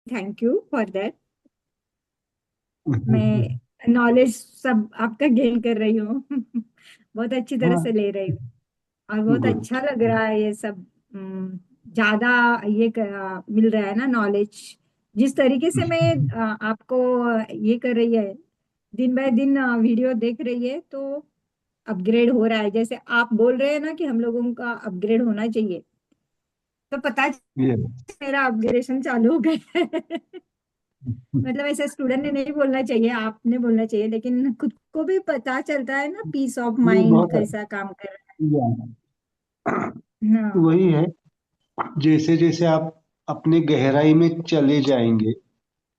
Thank you for that. मैं knowledge सब आपका गेन कर रही हूँ। बहुत अच्छी तरह हाँ, से ले रही हूँ। और बहुत गुड। अच्छा लग रहा है ये सब। ज्यादा ये मिल रहा है ना नॉलेज। जिस तरीके से मैं आपको ये कर रही है, दिन बाय दिन वीडियो देख रही है, तो अपग्रेड हो रहा है। जैसे आप बोल रहे हैं ना कि हम लोगों का अपग्रेड होना चाहिए, तो पता ये मेरा अपग्रेडेशन चालू हो गया है। मतलब ऐसे स्टूडेंट ने नहीं बोलना चाहिए, आपने बोलना चाहिए, लेकिन खुद को भी पता चलता है ना, पीस ऑफ माइंड बहुत कैसा काम कर रहा है। है। हाँ। वही है, जैसे जैसे आप अपने गहराई में चले जाएंगे, यस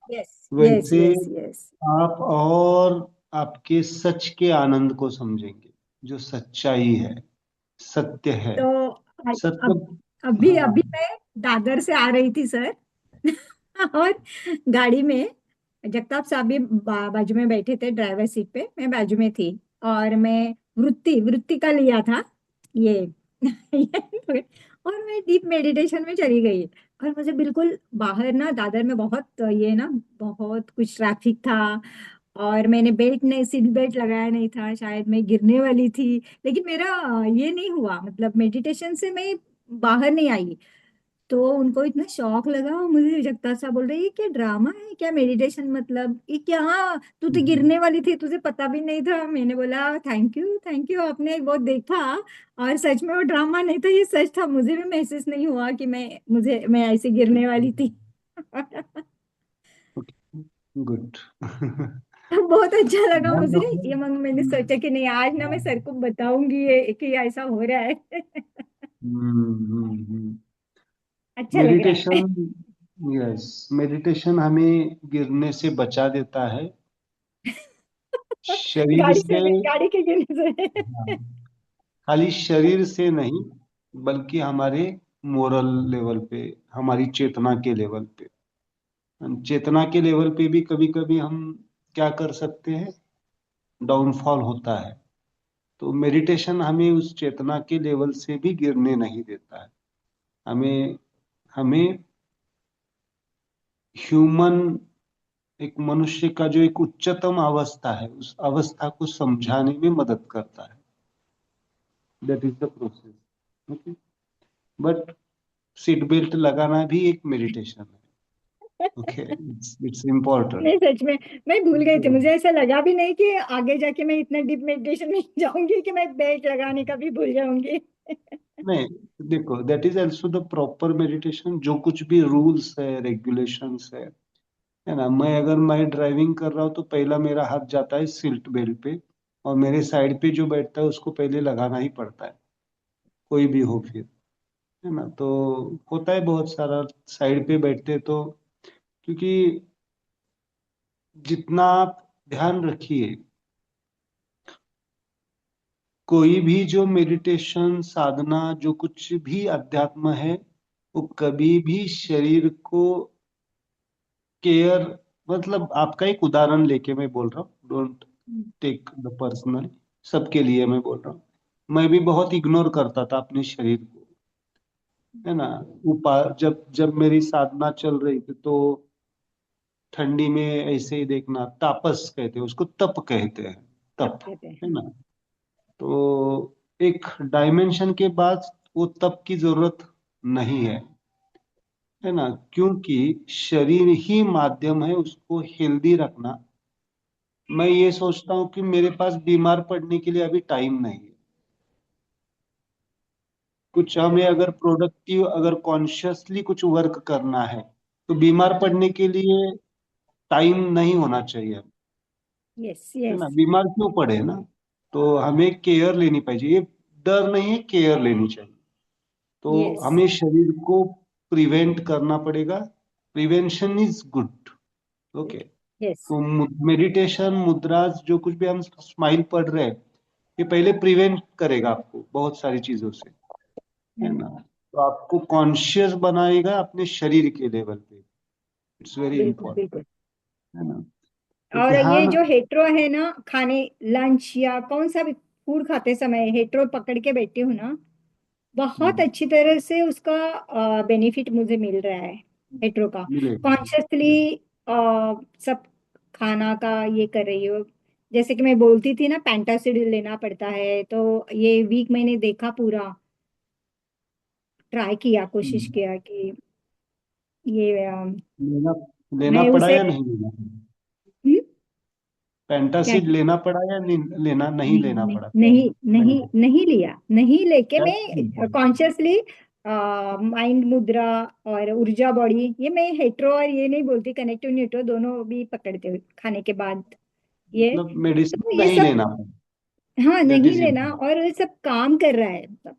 यस वैसे यस यस। आप और आपके सच के आनंद को समझेंगे। जो सच्चाई है, सत्य है। तो सत्य। अब अभी हाँ। अभी मैं दादर से आ रही थी सर। और गाड़ी में जगताप साहब भी बाजू में बैठे थे, ड्राइवर सीट पे, मैं बाजू में थी। और मैं वृत्ति वृत्ति का लिया था ये। और मैं डीप मेडिटेशन में चली गई। और मुझे बिल्कुल बाहर ना दादर में बहुत ये ना, बहुत कुछ ट्रैफिक था। और मैंने बेल्ट नहीं, सीट बेल्ट लगाया नहीं था, शायद मैं गिरने वाली थी। लेकिन मेरा ये नहीं हुआ, मतलब मेडिटेशन से मैं बाहर नहीं आई। तो उनको इतना शौक लगा, और मुझे जगतार साहब बोल रहे ये क्या ड्रामा है, क्या मेडिटेशन, मतलब ये क्या, तू तो गिरने वाली थी, तुझे पता भी नहीं था। मैंने बोला थैंक यू, आपने वो देखा। और सच में वो ड्रामा नहीं था, ये सच था। मुझे भी महसूस नहीं हुआ कि मैं ऐसे गिरने वाली थी। गुड। बहुत अच्छा लगा मुझे ये। मैंने सोचा कि नहीं, आज ना मैं सर को बताऊंगी ये कि ऐसा हो रहा है। अच्छा लग रहा है। मेडिटेशन, यस, मेडिटेशन हमें गिरने से बचा देता है। शरीर गाड़ी से। से नहीं, गाड़ी के गिरने हाँ, से। खाली शरीर से नहीं, बल्कि हमारे मोरल लेवल पे, हमारी चेतना के लेवल पे। चेतना के लेवल पे भी कभी कभी हम क्या कर सकते हैं, डाउनफॉल होता है। तो मेडिटेशन हमें उस चेतना के लेवल से भी गिरने नहीं देता है। हमें हमें ह्यूमन, एक मनुष्य का जो एक उच्चतम अवस्था है, उस अवस्था को समझाने में मदद करता है। That is the process. Okay. But seat belt लगाना भी एक मेडिटेशन है। ओके, इट्स नहीं, इम्पोर्टेंट। सच में मैं भूल गई थी। मुझे ऐसा लगा भी नहीं कि आगे जाके मैं इतना डीप मेडिटेशन में जाऊंगी कि मैं बेल्ट लगाने का भी भूल जाऊंगी। नहीं, देखो, that is also the proper meditation. जो कुछ भी रूल्स है, रेगुलेशंस है ना। मैं ड्राइविंग कर रहा हूँ तो पहला मेरा हाथ जाता है सीट बेल्ट पे, और मेरे साइड पे जो बैठता है उसको पहले लगाना ही पड़ता है, कोई भी हो फिर, है ना। तो होता है बहुत सारा, साइड पे बैठते तो, क्योंकि जितना आप ध्यान रखिए, कोई भी जो मेडिटेशन साधना, जो कुछ भी अध्यात्म है, वो कभी भी शरीर को केयर, मतलब आपका एक उदाहरण लेके मैं बोल रहा हूँ, डोंट टेक द पर्सनल, सबके लिए मैं बोल रहा हूँ। मैं भी बहुत इग्नोर करता था अपने शरीर को, है ना। जब जब मेरी साधना चल रही थी तो ठंडी में ऐसे ही देखना, तापस कहते हैं उसको, तप कहते हैं, तब तप, कहते है हैं। ना। तो एक डायमेंशन के बाद वो तप की जरूरत नहीं है ना, क्योंकि शरीर ही माध्यम है उसको हेल्दी रखना। मैं ये सोचता हूँ कि मेरे पास बीमार पड़ने के लिए अभी टाइम नहीं है। कुछ हमें अगर प्रोडक्टिव, अगर कॉन्शियसली कुछ वर्क करना है, तो बीमार पड़ने के लिए टाइम नहीं होना चाहिए, यस है यस ना। बीमार क्यों पड़े ना, तो हमें केयर लेनी चाहिए। ये डर नहीं है, केयर लेनी चाहिए। तो यस हमें शरीर को प्रिवेंट करना पड़ेगा। Prevention is good. Okay. Yes. तो मेडिटेशन, मुद्रास, जो कुछ भी हम स्माइल पढ़ रहे हैं, ये पहले प्रिवेंट करेगा आपको बहुत सारी चीजों से, है ना। तो आपको कॉन्शियस बनाएगा अपने शरीर के लेवल पे। इट्स वेरी बिल्कुल इंपॉर्टेंट, बिल्कुल। है ना। तो और ये ध्यान। जो हेट्रो है ना, खाने लंच या कौन सा भी फूड खाते समय हेट्रो पकड़ के बैठी हूँ ना, बहुत हम्म, अच्छी तरह से उसका बेनिफिट मुझे मिल रहा है। हेट्रो का। मिलेगा। कॉन्शियसली सब खाना का ये कर रही हो। जैसे कि मैं बोलती थी ना, पेंटासिड लेना पड़ता है, तो ये वीक मैंने देखा पूरा, ट्राई किया, कोशिश हम्म। किया कि ये लेना लेना मैं पड़ा उसे या नहीं लेना? हम्म, क्या पेंटासिड लेना पड़ा या नहीं लेना, नहीं नहीं लेना नहीं पड़ा? नहीं नहीं। नहीं नहीं लिया, नहीं लेके दैट्स मैं इम्पोर्टेंट। कॉन्शियसली माइंड मुद्रा और ऊर्जा बॉडी, ये मैं हेट्रो और ये नहीं बोलती, कनेक्टिव न्यूट्रो दोनों भी पकड़ते हुए खाने के बाद ये। मतलब मेडिसिन तो ये नहीं सब, लेना पड़ा। हाँ, दैट नहीं इज लेना, इम्पोर्टेंट। और ये सब काम कर रहा है, मतलब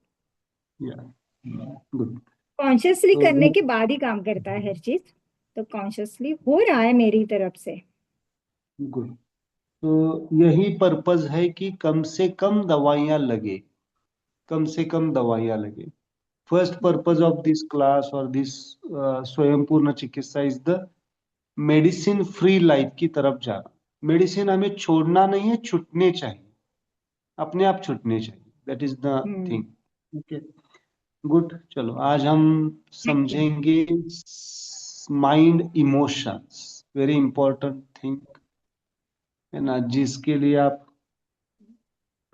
गुड। कॉन्शियसली तो करने के बाद ही काम करता है हर चीज। तो कॉन्शियसली हो रहा है मेरी तरफ से। गुड। तो यही पर्पस है कि कम से कम दवाइयाँ लगे, कम से कम दवाइयाँ लगे। First purpose of this class और दिस स्वयं पूर्ण चिकित्सा is the medicine free life की तरफ जाना। मेडिसिन हमें छोड़ना नहीं है, छूटने चाहिए, अपने आप छूटने चाहिए। That is the hmm. Thing. Okay. Good. चलो आज हम थैंक यू। समझेंगे mind emotions, very important thing, है ना, जिसके लिए आप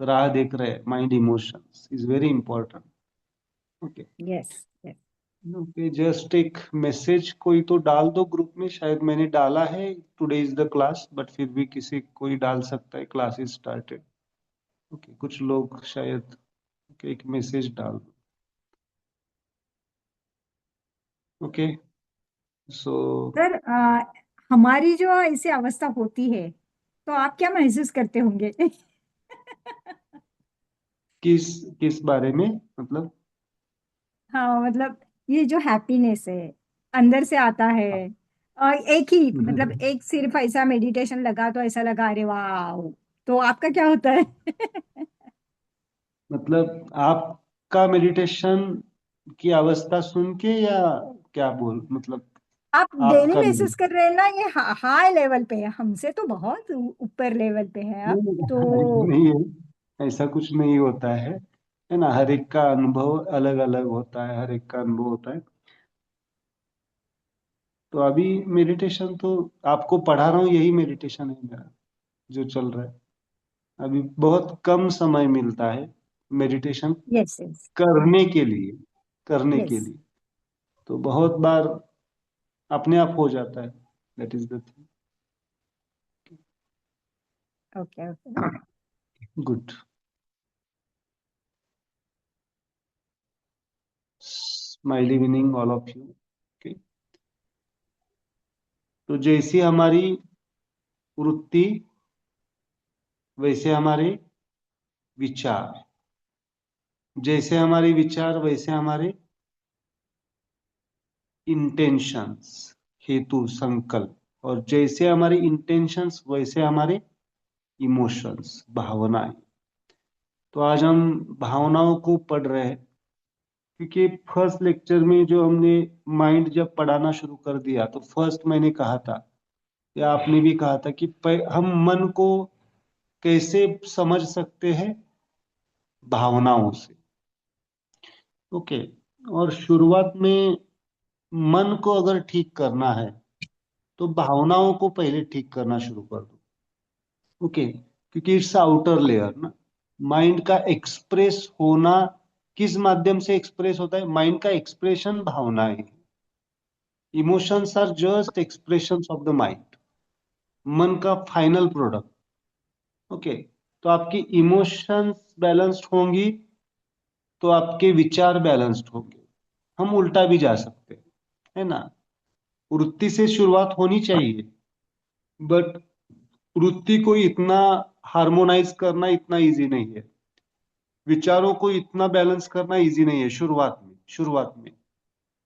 राह देख रहे हैं। Mind emotions is very important. Okay. Yes yes. Okay, just एक मैसेज कोई तो डाल दो ग्रुप में, शायद मैंने डाला है, today is the class, but फिर भी किसी कोई डाल सकता है, क्लास इज स्टार्टेड। ओके, कुछ लोग शायद एक मैसेज डाल दो। ओके। सो सर, हमारी जो ऐसी अवस्था होती है, तो आप क्या महसूस करते होंगे? किस किस बारे में, मतलब? हाँ, मतलब ये जो हैप्पीनेस है, अंदर से आता है, और एक ही, मतलब एक सिर्फ ऐसा मेडिटेशन लगा तो ऐसा लगा, अरे वाह। तो आपका क्या होता है? मतलब आपका मेडिटेशन की अवस्था सुन के, या क्या बोल, मतलब आप डेली आपका महसूस कर रहे हैं ना, ये हाई लेवल पे है, हमसे तो बहुत ऊपर लेवल पे है आप। नहीं, तो नहीं है, ऐसा कुछ नहीं होता है ना, हर एक का अनुभव अलग अलग होता है, हर एक का अनुभव होता है। तो अभी मेडिटेशन तो आपको पढ़ा रहा हूँ, यही मेडिटेशन है मेरा जो चल रहा है। अभी बहुत कम समय मिलता है मेडिटेशन यस यस करने के लिए, करने के यस। लिए। तो बहुत बार अपने आप हो जाता है। That is the thing. Okay okay. Good. Smiley evening all of you. Okay. तो जैसी हमारी वृत्ति, वैसे हमारे विचार, जैसे हमारे विचार वैसे हमारे इंटेंशंस, हेतु संकल्प, और जैसे हमारे इंटेंशंस वैसे हमारे इमोशंस, भावनाएं। तो आज हम भावनाओं को पढ़ रहे हैं, क्योंकि फर्स्ट लेक्चर में जो हमने माइंड जब पढ़ाना शुरू कर दिया, तो फर्स्ट मैंने कहा था, या आपने भी कहा था, कि हम मन को कैसे समझ सकते हैं? भावनाओं से। ओके। और शुरुआत में मन को अगर ठीक करना है, तो भावनाओं को पहले ठीक करना शुरू कर दो। ओके, क्योंकि इट्स आउटर लेयर ना। माइंड का एक्सप्रेस होना किस माध्यम से एक्सप्रेस होता है? माइंड का एक्सप्रेशन भावनाएं हैं। Emotions are just expressions of the mind, मन का फाइनल प्रोडक्ट। ओके। तो आपकी इमोशंस बैलेंस्ड होंगी, तो आपके विचार बैलेंस्ड होंगे। हम उल्टा भी जा सकते हैं, है ना। वृत्ति से शुरुआत होनी चाहिए, बट वृत्ति को इतना हार्मोनाइज करना इतना इजी नहीं है। विचारों को इतना बैलेंस करना इजी नहीं है शुरुआत में। शुरुआत में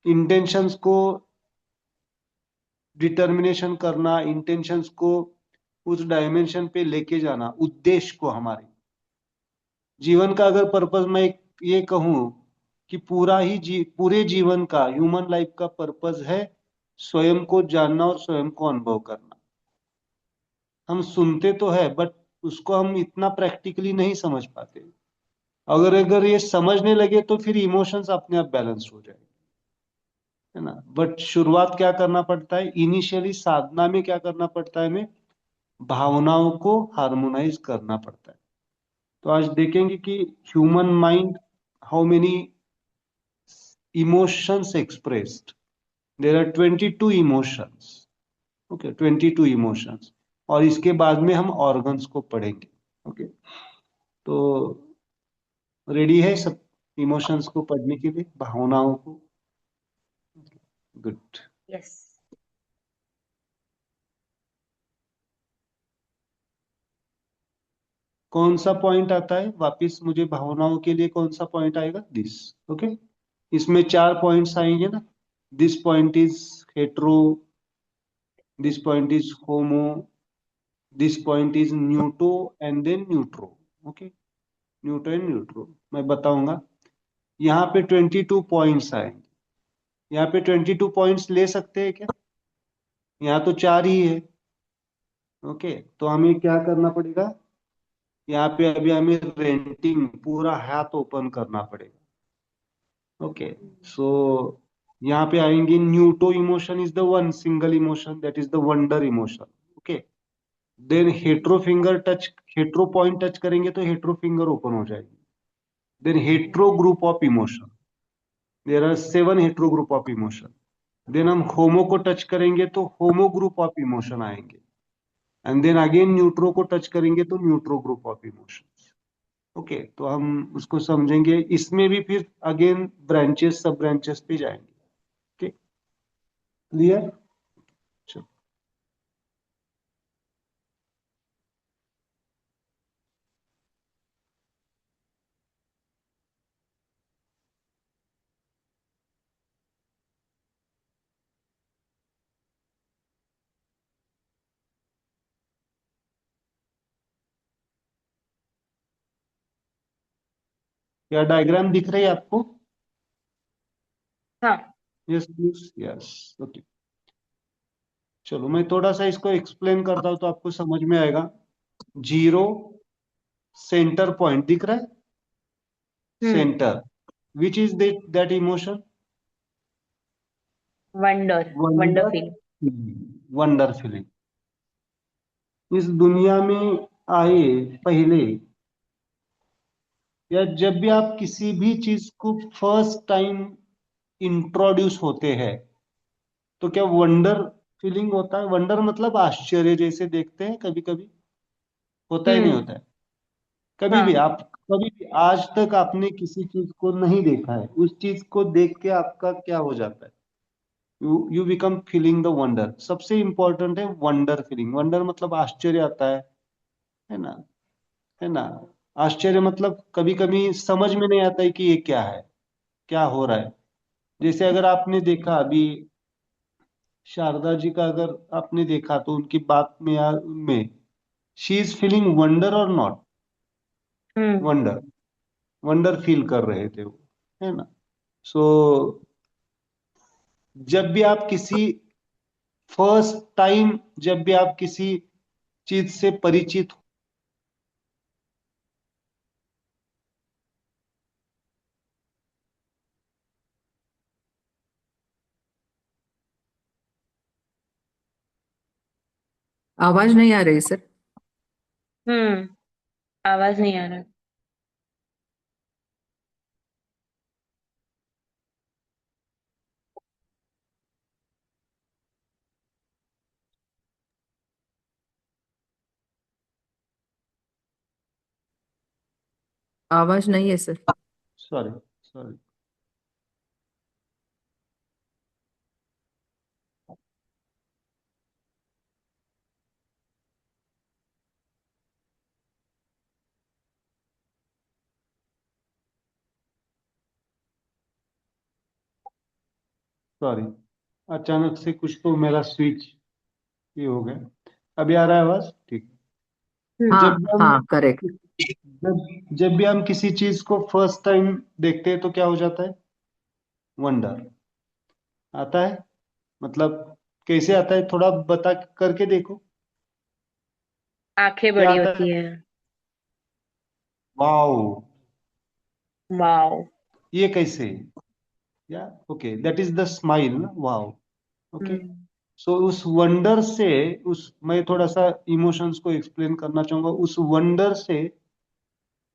इंटेंशंस को डिटर्मिनेशन करना, इंटेंशंस को उस डायमेंशन पे लेके जाना, उद्देश्य को, हमारे जीवन का अगर पर्पस मैं ये कहूं कि पूरे जीवन का, ह्यूमन लाइफ का पर्पस है स्वयं को जानना और स्वयं को अनुभव करना। हम सुनते तो है, बट उसको हम इतना प्रैक्टिकली नहीं समझ पाते। अगर अगर ये समझने लगे, तो फिर इमोशंस अपने आप बैलेंस हो जाएंगे। है ना। बट शुरुआत क्या करना पड़ता है, इनिशियली साधना में क्या करना पड़ता है, हमें भावनाओं को हार्मोनाइज करना पड़ता है। तो आज देखेंगे कि human mind, how many emotions expressed, there are 22 emotions. Okay, 22 emotions. और इसके बाद में हम ऑर्गन्स को पढ़ेंगे। ओके, तो रेडी है सब इमोशंस को पढ़ने के लिए, भावनाओं को? गुड। यस। कौन सा पॉइंट आता है वापिस मुझे भावनाओं के लिए, कौन सा पॉइंट आएगा? दिस। ओके, इसमें 4 पॉइंट्स आएंगे ना। This point is hetero, this point is homo, this point is neuto, and then neutro. Okay, neuto and neutro मैं बताऊंगा। यहाँ पे 22 पॉइंट्स आएंगे। यहाँ पे 22 पॉइंट्स ले सकते हैं क्या? यहाँ तो 4 ही है। ओके, तो हमें क्या करना पड़ेगा, यहाँ पे अभी हमें रेंटिंग पूरा हाथ ओपन करना पड़ेगा। ओके, सो यहाँ पे आएंगे, neuto emotion is the one single emotion, that is the wonder emotion. Okay, then hetero finger touch, hetero point touch करेंगे तो हेट्रो फिंगर ओपन हो जाएगी। Then hetero group of emotion, there are 7 hetero group of emotion. Then हम homo को touch करेंगे तो homo group of emotion आएंगे। And then again neutro को टच करेंगे तो neutro group of emotion. Okay, तो हम उसको समझेंगे, इसमें भी फिर अगेन ब्रांचेस, सब ब्रांचेस पे जाएंगे। Okay, clear? चलो, क्या डायग्राम दिख रही है आपको? हाँ। Yes please, yes. ओके, चलो मैं थोड़ा सा इसको एक्सप्लेन करता हूं तो आपको समझ में आएगा। जीरो, सेंटर पॉइंट दिख रहा है, hmm. Centre, which is that emotion? Wonder. Wonder wonder, feeling. Wonder feeling. इस दुनिया में आए पहले, या जब भी आप किसी भी चीज को फर्स्ट टाइम इंट्रोड्यूस होते हैं, तो क्या वंडर फीलिंग होता है? वंडर मतलब आश्चर्य, जैसे देखते हैं कभी कभी, होता ही नहीं हम्म। होता है? कभी भी हाँ। आप, कभी भी आज तक आपने किसी चीज को नहीं देखा है, उस चीज को देख के आपका क्या हो जाता है? You become feeling the wonder. सबसे इंपॉर्टेंट है वंडर फीलिंग। वंडर मतलब आश्चर्य आता है ना, है ना। आश्चर्य मतलब कभी कभी समझ में नहीं आता है कि ये क्या है, क्या हो रहा है। जैसे अगर आपने देखा अभी शारदा जी का, अगर आपने देखा तो उनकी बात में या उनमें, शी इज फीलिंग वंडर और not? Hmm. Wonder, wonder feel कर रहे थे वो, है ना। सो जब भी आप किसी फर्स्ट टाइम, जब भी आप किसी चीज से परिचित, आवाज नहीं आ रही सर। हम्म। आवाज नहीं आ रहा। आवाज नहीं है सर। सॉरी, सॉरी, सॉरी, अचानक से कुछ तो मेरा स्विच ये हो गया। अभी आ रहा है आवाज? ठीक। जब हाँ भी हम, हाँ करेक्ट। जब भी हम किसी चीज को फर्स्ट टाइम देखते हैं तो क्या हो जाता है? वंडर आता है। मतलब कैसे आता है, थोड़ा बता करके देखो। आंखें क्या बड़ी आता है? होती है। Wow, wow. ये कैसे? या okay, that is the smile ना, वाओ। ओके, हम्म सो उस वंडर से, उस मैं थोड़ा सा इमोशंस को एक्सप्लेन करना चाहूंगा। उस वंडर से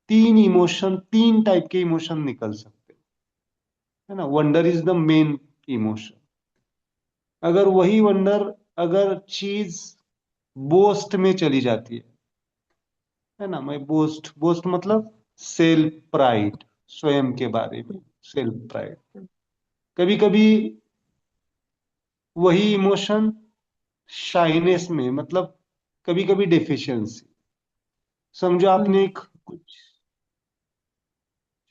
तीन इमोशन, तीन टाइप के इमोशन निकल सकते हैं, है ना। Wonder is the main emotion. अगर वही वंडर, अगर चीज बोस्ट में चली जाती है ना, मैं बोस्ट, बोस्ट मतलब सेल्फ प्राइड, स्वयं के बारे में सेल्फ प्राइड। कभी कभी वही इमोशन शाइनेस में, मतलब कभी कभी डेफिशिएंसी। समझो आपने हम्म एक कुछ,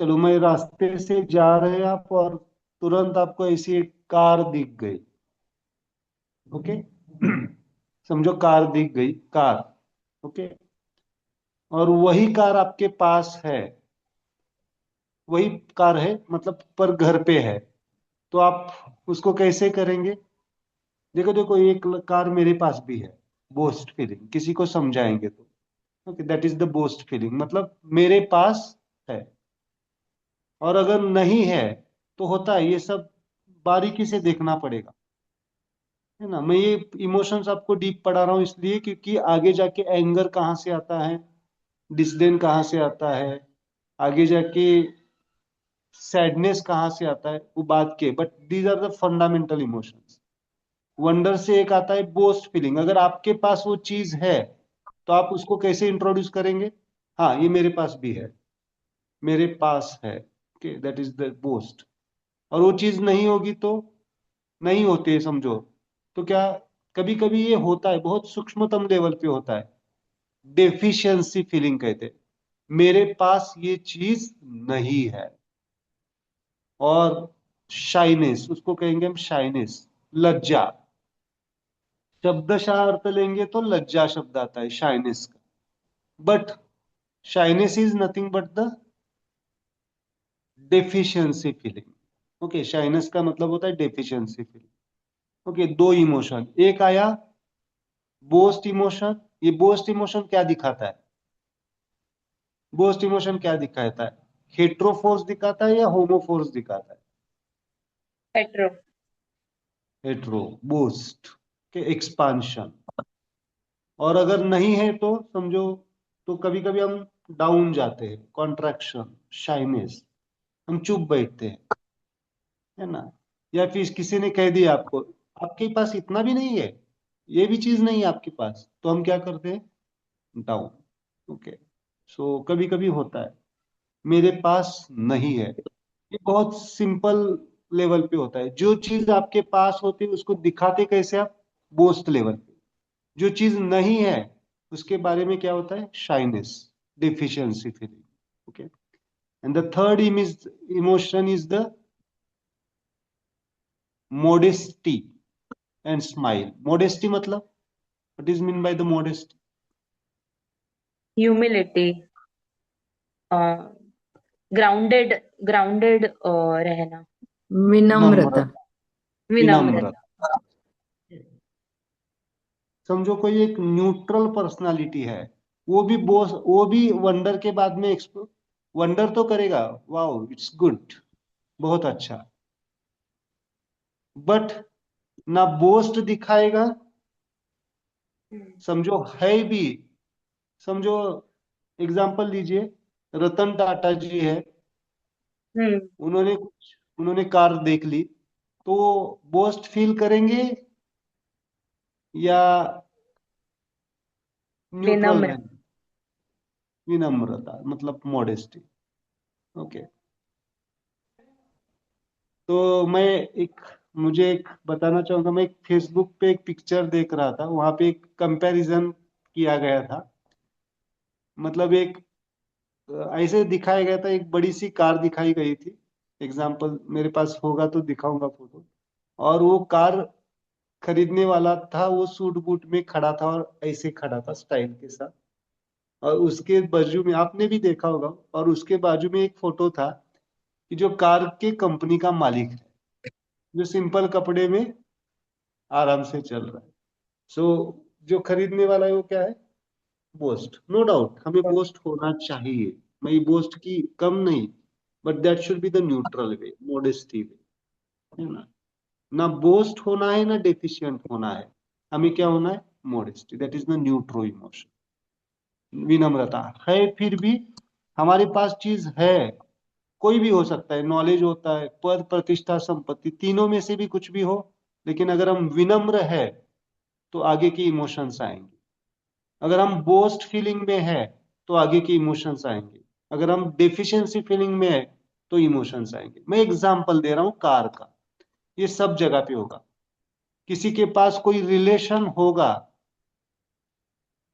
चलो मैं रास्ते से जा रहे हैं आप, और तुरंत आपको ऐसी एक कार दिख गई। ओके समझो कार दिख गई, कार। ओके, और वही कार आपके पास है, वही कार है मतलब, पर घर पे है। तो आप उसको कैसे करेंगे? देखो देखो, एक कार मेरे पास भी है, बोस्ट फीलिंग किसी को समझाएंगे तो। Okay, that is the boast feeling, मतलब मेरे पास है। और अगर नहीं है तो होता है ये सब, बारीकी से देखना पड़ेगा, है ना। मैं ये इमोशंस आपको डीप पढ़ा रहा हूँ इसलिए क्योंकि आगे जाके एंगर कहाँ से आता है, डिसडेन कहाँ से आता है, आगे जाके सैडनेस कहाँ से आता है, वो बात के, but these are the fundamental emotions. Wonder से एक आता है बोस्ट फीलिंग। अगर आपके पास वो चीज है तो आप उसको कैसे इंट्रोड्यूस करेंगे? हाँ, ये मेरे पास भी है, मेरे पास है। Okay, that is the boast. और वो चीज नहीं होगी तो, नहीं होती है समझो, तो क्या, कभी कभी ये होता है, बहुत सूक्ष्मतम लेवल पे होता है, डेफिशिएंसी फीलिंग कहते हैं। मेरे पास ये चीज नहीं है। और शाइनेस, उसको कहेंगे हम शाइनेस, लज्जा। शब्दशः अर्थ लेंगे तो लज्जा शब्द आता है शाइनेस का। But shyness is nothing but the deficiency feeling. Okay, shyness का मतलब होता है डेफिशिएंसी फीलिंग। ओके, दो इमोशन, एक आया बोस्ट इमोशन। ये बोस्ट इमोशन क्या दिखाता है? बोस्ट इमोशन क्या दिखाता है? हेट्रोफोर्स दिखाता है या होमोफोर्स दिखाता है? हेट्रो हेट्रो, बोस्ट के एक्सपांशन। और अगर नहीं है तो समझो, तो कभी कभी हम डाउन जाते हैं, कॉन्ट्रैक्शन, शाइनेस, हम चुप बैठते हैं, है ना। या फिर किसी ने कह दिया आपको, आपके पास इतना भी नहीं है, ये भी चीज नहीं है आपके पास, तो हम क्या करते हैं? डाउन। ओके, सो कभी कभी होता है मेरे पास नहीं है। ये बहुत सिंपल लेवल पे होता है। जो चीज आपके पास होती है उसको दिखाते कैसे आप? बोस्ट लेवल पे। जो चीज नहीं है उसके बारे में क्या होता है? Shyness, deficiency feeling. Okay, and the third emotion is the modesty and smile. Modesty मतलब, what is mean by the modesty? Humility, grounded grounded रहना, विनम्रता। नम्रता, विनम्रता। विनम्रता। समझो कोई एक न्यूट्रल पर्सनालिटी है, वो भी बोस, वो भी वंडर के बाद में वंडर तो करेगा, वाओ इट्स गुड, बहुत अच्छा, बट ना बोस्ट दिखाएगा, हम्म समझो है भी। समझो, एग्जाम्पल लीजिए, रतन टाटा जी है, हम्म, उन्होंने कार देख ली, तो बोस्ट फील करेंगे या न्यूट्रल विनम्र। रहेंगे? विनम्रता मतलब मॉडेस्टी। ओके, तो मैं एक, मुझे एक बताना चाहूंगा, मैं एक फेसबुक पे एक पिक्चर देख रहा था, वहां पे एक कंपैरिजन किया गया था। मतलब एक ऐसे दिखाया गया था, एक बड़ी सी कार दिखाई गई थी। एग्जाम्पल मेरे पास होगा तो दिखाऊंगा फोटो। और वो कार खरीदने वाला था, वो सूट बूट में खड़ा था और ऐसे खड़ा था स्टाइल के साथ। और उसके बाजू में, आपने भी देखा होगा, और उसके बाजू में एक फोटो था कि जो कार के कंपनी का मालिक है, जो सिंपल कपड़े में आराम से चल रहा है। सो जो खरीदने वाला है वो क्या है? बोस्ट। नो डाउट हमें बोस्ट होना चाहिए, मैं बोस्ट की कम नहीं, but that should be the neutral way, modesty way. है ना बोस्ट होना है ना डेफिशिएंट होना है, हमें क्या होना है, modesty, that is the neutro emotion. विनम्रता है, फिर भी हमारे पास चीज है, कोई भी हो सकता है, नॉलेज होता है, पद प्रतिष्ठा संपत्ति, तीनों में से भी कुछ भी हो, लेकिन अगर हम विनम्र है तो आगे के इमोशंस आएंगे। अगर हम बोस्ट फीलिंग में है तो आगे के इमोशंस आएंगे। अगर हम डेफिशिएंसी फीलिंग में है तो इमोशंस आएंगे। मैं एग्जांपल दे रहा हूं कार का, ये सब जगह पे होगा। किसी के पास कोई रिलेशन होगा,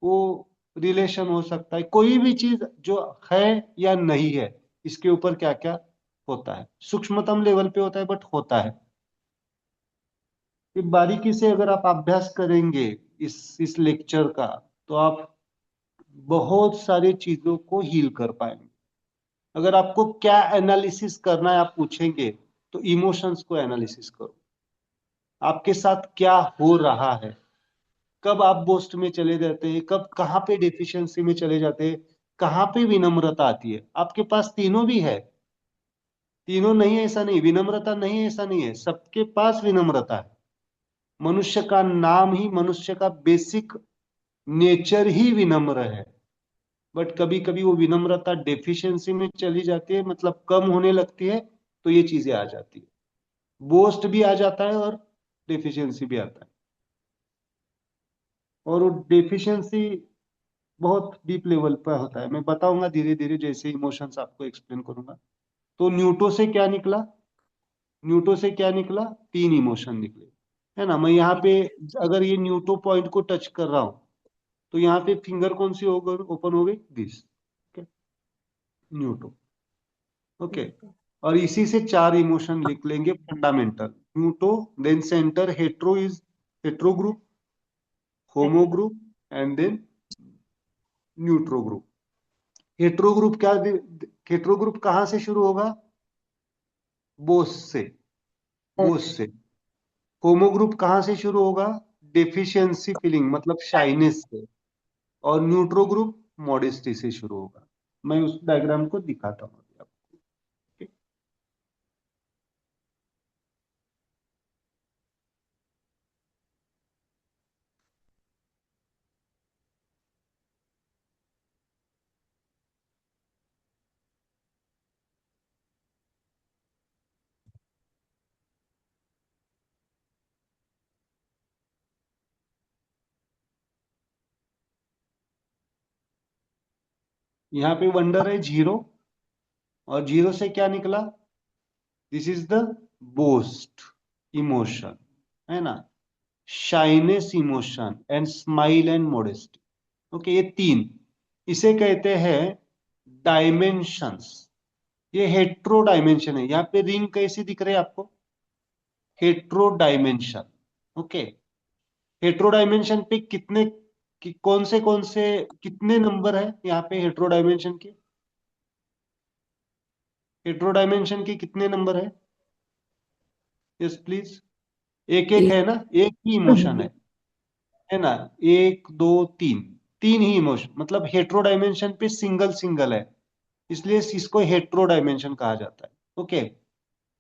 वो रिलेशन हो सकता है, कोई भी चीज जो है या नहीं है, इसके ऊपर क्या क्या होता है, सूक्ष्मतम लेवल पे होता है बट होता है। ये बारीकी से अगर आप अभ्यास करेंगे इस लेक्चर का, तो आप बहुत सारी चीजों को हील कर पाएंगे। अगर आपको क्या एनालिसिस करना है आप पूछेंगे, तो इमोशंस को एनालिसिस करो, आपके साथ क्या हो रहा है, कब आप बोस्ट में चले जाते हैं, कब कहाँ पे डेफिशिएंसी में चले जाते हैं, कहाँ पे विनम्रता आती है। आपके पास तीनों भी है, तीनों नहीं है ऐसा नहीं, विनम्रता नहीं है ऐसा नहीं है, सबके पास विनम्रता है। मनुष्य का नाम ही, मनुष्य का बेसिक नेचर ही विनम्र है। बट कभी कभी वो विनम्रता डेफिशिएंसी में चली जाती है, मतलब कम होने लगती है, तो ये चीजें आ जाती है, बोस्ट भी आ जाता है और डेफिशिएंसी भी आता है। और वो डेफिशिएंसी बहुत डीप लेवल पर होता है, मैं बताऊंगा धीरे धीरे जैसे इमोशंस आपको एक्सप्लेन करूंगा। तो न्यूटो से क्या निकला, न्यूटो से क्या निकला, तीन इमोशन निकले, है ना। मैं यहाँ पे अगर ये न्यूटो पॉइंट को टच कर रहा हूं, तो यहाँ पे फिंगर कौन सी ओपन हो गई, दिस, न्यूटो। ओके, और इसी से चार इमोशन लिख लेंगे fundamental, neuto, then centre hetero is hetero group, homo group, and then neutro group. Hetero group क्या, हेट्रो ग्रुप कहां से शुरू होगा, बोस से, बोस से। होमो ग्रुप कहां से शुरू होगा, डेफिशिएंसी फीलिंग मतलब शाइनेस से। और न्यूट्रो ग्रुप मॉडेस्टी से शुरू होगा। मैं उस डायग्राम को दिखाता हूं अभी आपको। यहाँ पे वंडर है जीरो, और जीरो से क्या निकला, this is the boast emotion, है ना, shyness emotion and smile and modesty. Okay, ये तीन, इसे कहते हैं डायमेंशंस। ये हेट्रो डायमेंशन है, यहाँ पे रिंग कैसी दिख रही है आपको, hetero dimension. Okay, hetero dimension पे कौन से कितने नंबर है यहाँ पे हेट्रो डायमेंशन के, हेट्रो डायमेंशन के कितने नंबर है, यस प्लीज। एक एक एक। है ना, एक ही इमोशन है ना, एक दो तीन, तीन ही इमोशन, मतलब हेट्रो डायमेंशन पे सिंगल सिंगल है, इसलिए इसको हेट्रो डायमेंशन कहा जाता है। ओके,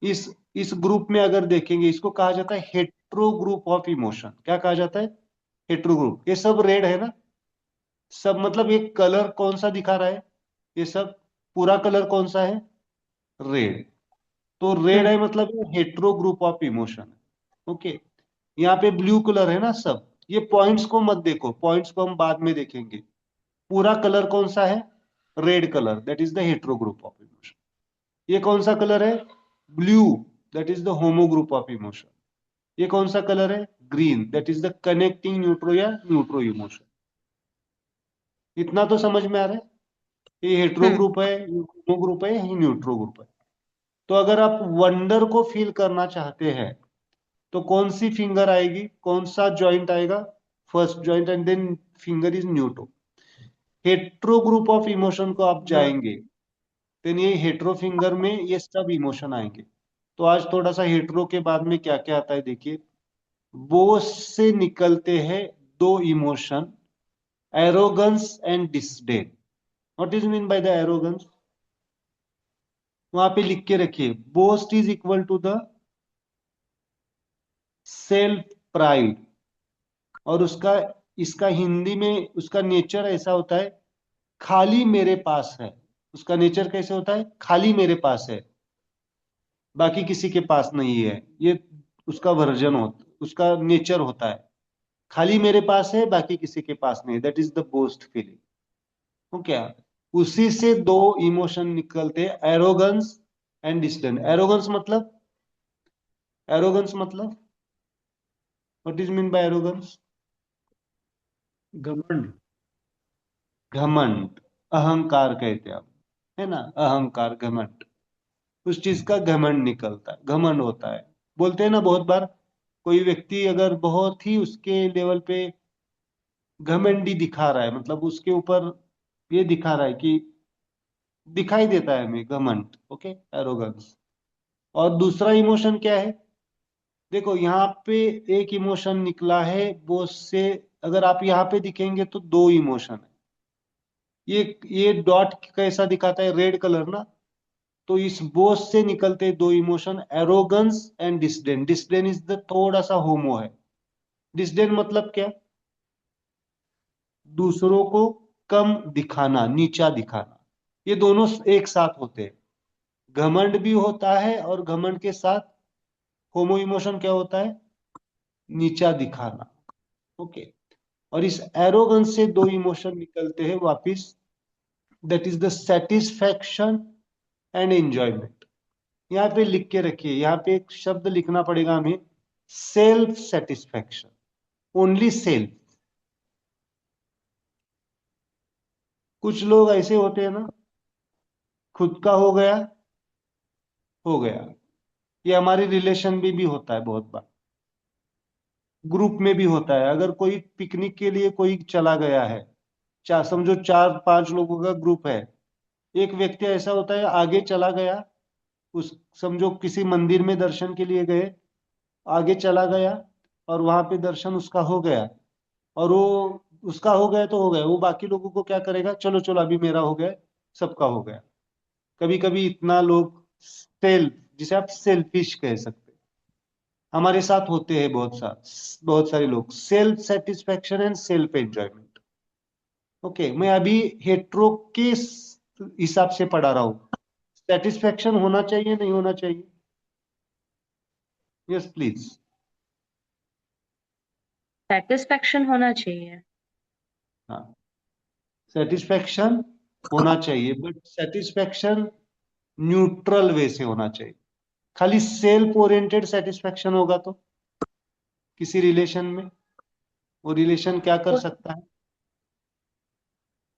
इस इस ग्रुप में अगर देखेंगे, इसको कहा जाता है हेट्रो ग्रुप ऑफ इमोशन। क्या कहा जाता है, हेट्रो ग्रुप। ये सब रेड है ना, सब मतलब ये कलर कौन सा दिखा रहा है, ये सब पूरा कलर कौन सा है, रेड। तो रेड है मतलब ये हेट्रो ग्रुप ऑफ इमोशन है। ओके, यहाँ पे ब्लू कलर है ना सब, ये पॉइंट्स को मत देखो, पॉइंट्स को हम बाद में देखेंगे। पूरा कलर कौन सा है, red colour, that is the hetero group of emotion. ये कौन सा कलर है, blue, that is the homo group of emotion. ये कौन सा कलर है, green, that is the connecting neutro या न्यूट्रो इमोशन। इतना तो समझ में आ रहा है, ये हेट्रो ग्रुप है, होमो ग्रुप है, ये न्यूट्रो ग्रुप है। तो अगर आप वंडर को फील करना चाहते हैं, तो कौन सी फिंगर आएगी, कौन सा जॉइंट आएगा, first joint, and then finger is neutro. Hetero group of emotion को आप जाएंगे, देन ये हेट्रो फिंगर में ये सब इमोशन आएंगे। तो आज थोड़ा सा हेट्रो के बाद में क्या क्या आता है देखिए। बोस से निकलते हैं दो emotion, arrogance and disdain. What is mean by the arrogance, वहां पे लिख के रखिए, boast is equal to the self pride, और इसका हिंदी में उसका नेचर ऐसा होता है, खाली मेरे पास है। उसका नेचर कैसे होता है? खाली मेरे पास है, बाकी किसी के पास नहीं है। ये उसका वर्जन होता, उसका नेचर होता है, खाली मेरे पास है, बाकी किसी के पास नहीं। That is the boast feeling. तो क्या, उसी से दो इमोशन निकलते हैं, एरोगेंस एंड डिस्डेन। एरोगेंस मतलब what is mean bye arrogance? घमंड। घमंड, अहंकार कहते हैं आप, है ना? अहंकार, घमंड, उस चीज का घमंड निकलता है, घमंड होता है। बोलते हैं ना बहुत बार, कोई व्यक्ति अगर बहुत ही उसके लेवल पे घमंडी दिखा रहा है, मतलब उसके ऊपर ये दिखा रहा है कि दिखाई देता है हमें घमंड। Okay, arrogance. और दूसरा इमोशन क्या है? देखो यहाँ पे एक इमोशन निकला है बोझ से। अगर आप यहाँ पे दिखेंगे तो दो इमोशन है। ये डॉट कैसा दिखाता है? रेड कलर ना। तो इस बोझ से निकलते दो emotion, arrogance and disdain. Disdain is the थोड़ा सा होमो है। डिस्डेन मतलब क्या? दूसरों को कम दिखाना, नीचा दिखाना। ये दोनों एक साथ होते हैं। घमंड भी होता है, और घमंड के साथ होमो इमोशन क्या होता है? नीचा दिखाना। ओके। और इस एरोगेंस से दो इमोशन निकलते हैं वापिस, that is the satisfaction and enjoyment. यहाँ पे लिख के रखिए, यहाँ पे एक शब्द लिखना पड़ेगा हमें, सेल्फ सेटिस्फैक्शन, ओनली सेल्फ। कुछ लोग ऐसे होते हैं ना, खुद का हो गया। ये हमारी रिलेशन में भी होता है बहुत बार, ग्रुप में भी होता है। अगर कोई पिकनिक के लिए कोई चला गया है, समझो 4-5 लोगों का ग्रुप है, एक व्यक्ति ऐसा होता है आगे चला गया, उस समझो किसी मंदिर में दर्शन के लिए गए, आगे चला गया और वहां पे दर्शन उसका हो गया, और वो उसका हो गया तो हो गया, वो बाकी लोगों को क्या करेगा, चलो चलो अभी मेरा हो गया, सबका हो गया। कभी कभी इतना लोग सेल्फ, जिसे आप सेल्फिश कह सकते हैं, हमारे साथ होते हैं बहुत सारे लोग, self satisfaction and self enjoyment. Okay, मैं अभी हेट्रो के हिसाब से पढ़ा रहा हूं। सेटिस्फेक्शन होना चाहिए, नहीं होना चाहिए? Yes please. सेटिस्फेक्शन होना चाहिए। हाँ, सेटिस्फेक्शन होना चाहिए, बट सेटिस्फेक्शन न्यूट्रल वे से होना चाहिए। खाली सेल्फ ओरिएंटेड सेटिस्फेक्शन होगा तो किसी रिलेशन में वो रिलेशन क्या कर तो सकता है?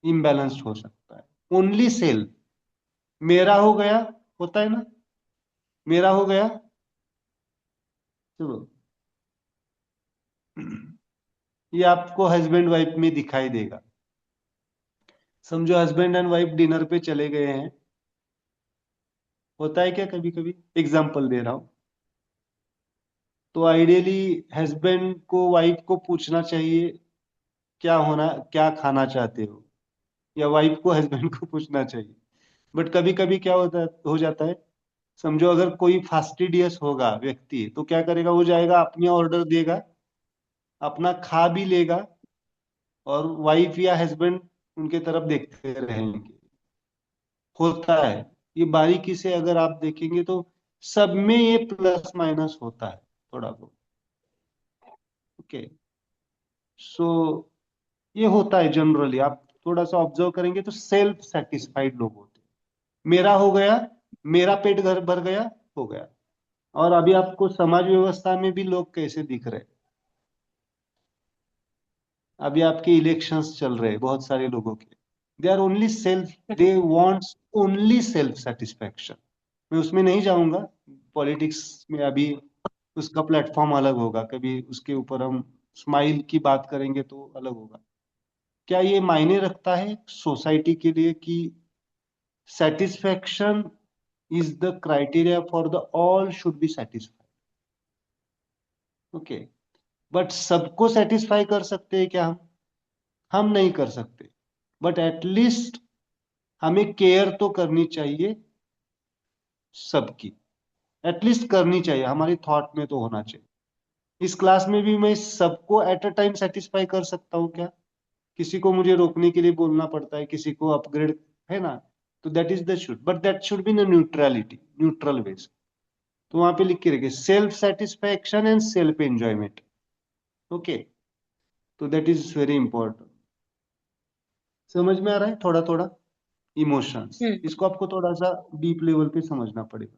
इम्बैलेंस्ड हो सकता है। ओनली सेल्फ, मेरा हो गया, होता है ना, मेरा हो गया, चलो। ये आपको हस्बैंड वाइफ में दिखाई देगा। समझो हस्बैंड एंड वाइफ डिनर पे चले गए हैं, होता है क्या कभी कभी? एग्जाम्पल दे रहा हूं। तो आइडियली हस्बैंड को वाइफ को पूछना चाहिए क्या खाना चाहते हो, या वाइफ को हस्बैंड को पूछना चाहिए। बट कभी कभी क्या हो जाता है, समझो अगर कोई फास्टिडियस होगा व्यक्ति, तो क्या करेगा, वो जाएगा अपनी ऑर्डर देगा, अपना खा भी लेगा, और वाइफ या हस्बैंड उनके तरफ देखते रहेंगे। होता है, ये बारीकी से अगर आप देखेंगे तो सब में ये प्लस माइनस होता है थोड़ा बहुत। ओके, सो ये होता है जनरली, आप थोड़ा सा ऑब्जर्व करेंगे तो सेल्फ सेटिस्फाइड लोग होते हैं। मेरा हो गया, मेरा पेट घर भर गया, हो गया। और अभी आपको समाज व्यवस्था में भी लोग कैसे दिख रहे हैं? अभी आपके इलेक्शंस चल रहे हैं बहुत सारे लोगों के, they are only self, they want only self satisfaction. मैं उसमें नहीं जाऊंगा, पॉलिटिक्स में अभी उसका प्लेटफॉर्म अलग होगा, कभी उसके ऊपर हम स्माइल की बात करेंगे तो अलग होगा। क्या ये मायने रखता है सोसाइटी के लिए कि satisfaction is the criteria for the all should be satisfied? Okay, but सबको सेटिस्फाई कर सकते हैं क्या हम नहीं कर सकते। बट एटलीस्ट हमें केयर तो करनी चाहिए सबकी, एटलीस्ट करनी चाहिए, हमारी थॉट में तो होना चाहिए। इस क्लास में भी मैं सबको एट अ टाइम सेटिस्फाई कर सकता हूँ क्या? किसी को मुझे रोकने के लिए बोलना पड़ता है, किसी को अपग्रेड, है ना? तो that is the should, but that should be in neutrality, neutral ways. तो वहां पे लिख के रखिए self satisfaction and self enjoyment. Okay, तो दैट इज वेरी इंपॉर्टेंट। समझ में आ रहा है थोड़ा थोड़ा? Emotions, hmm. इसको आपको थोड़ा सा डीप लेवल पे समझना पड़ेगा।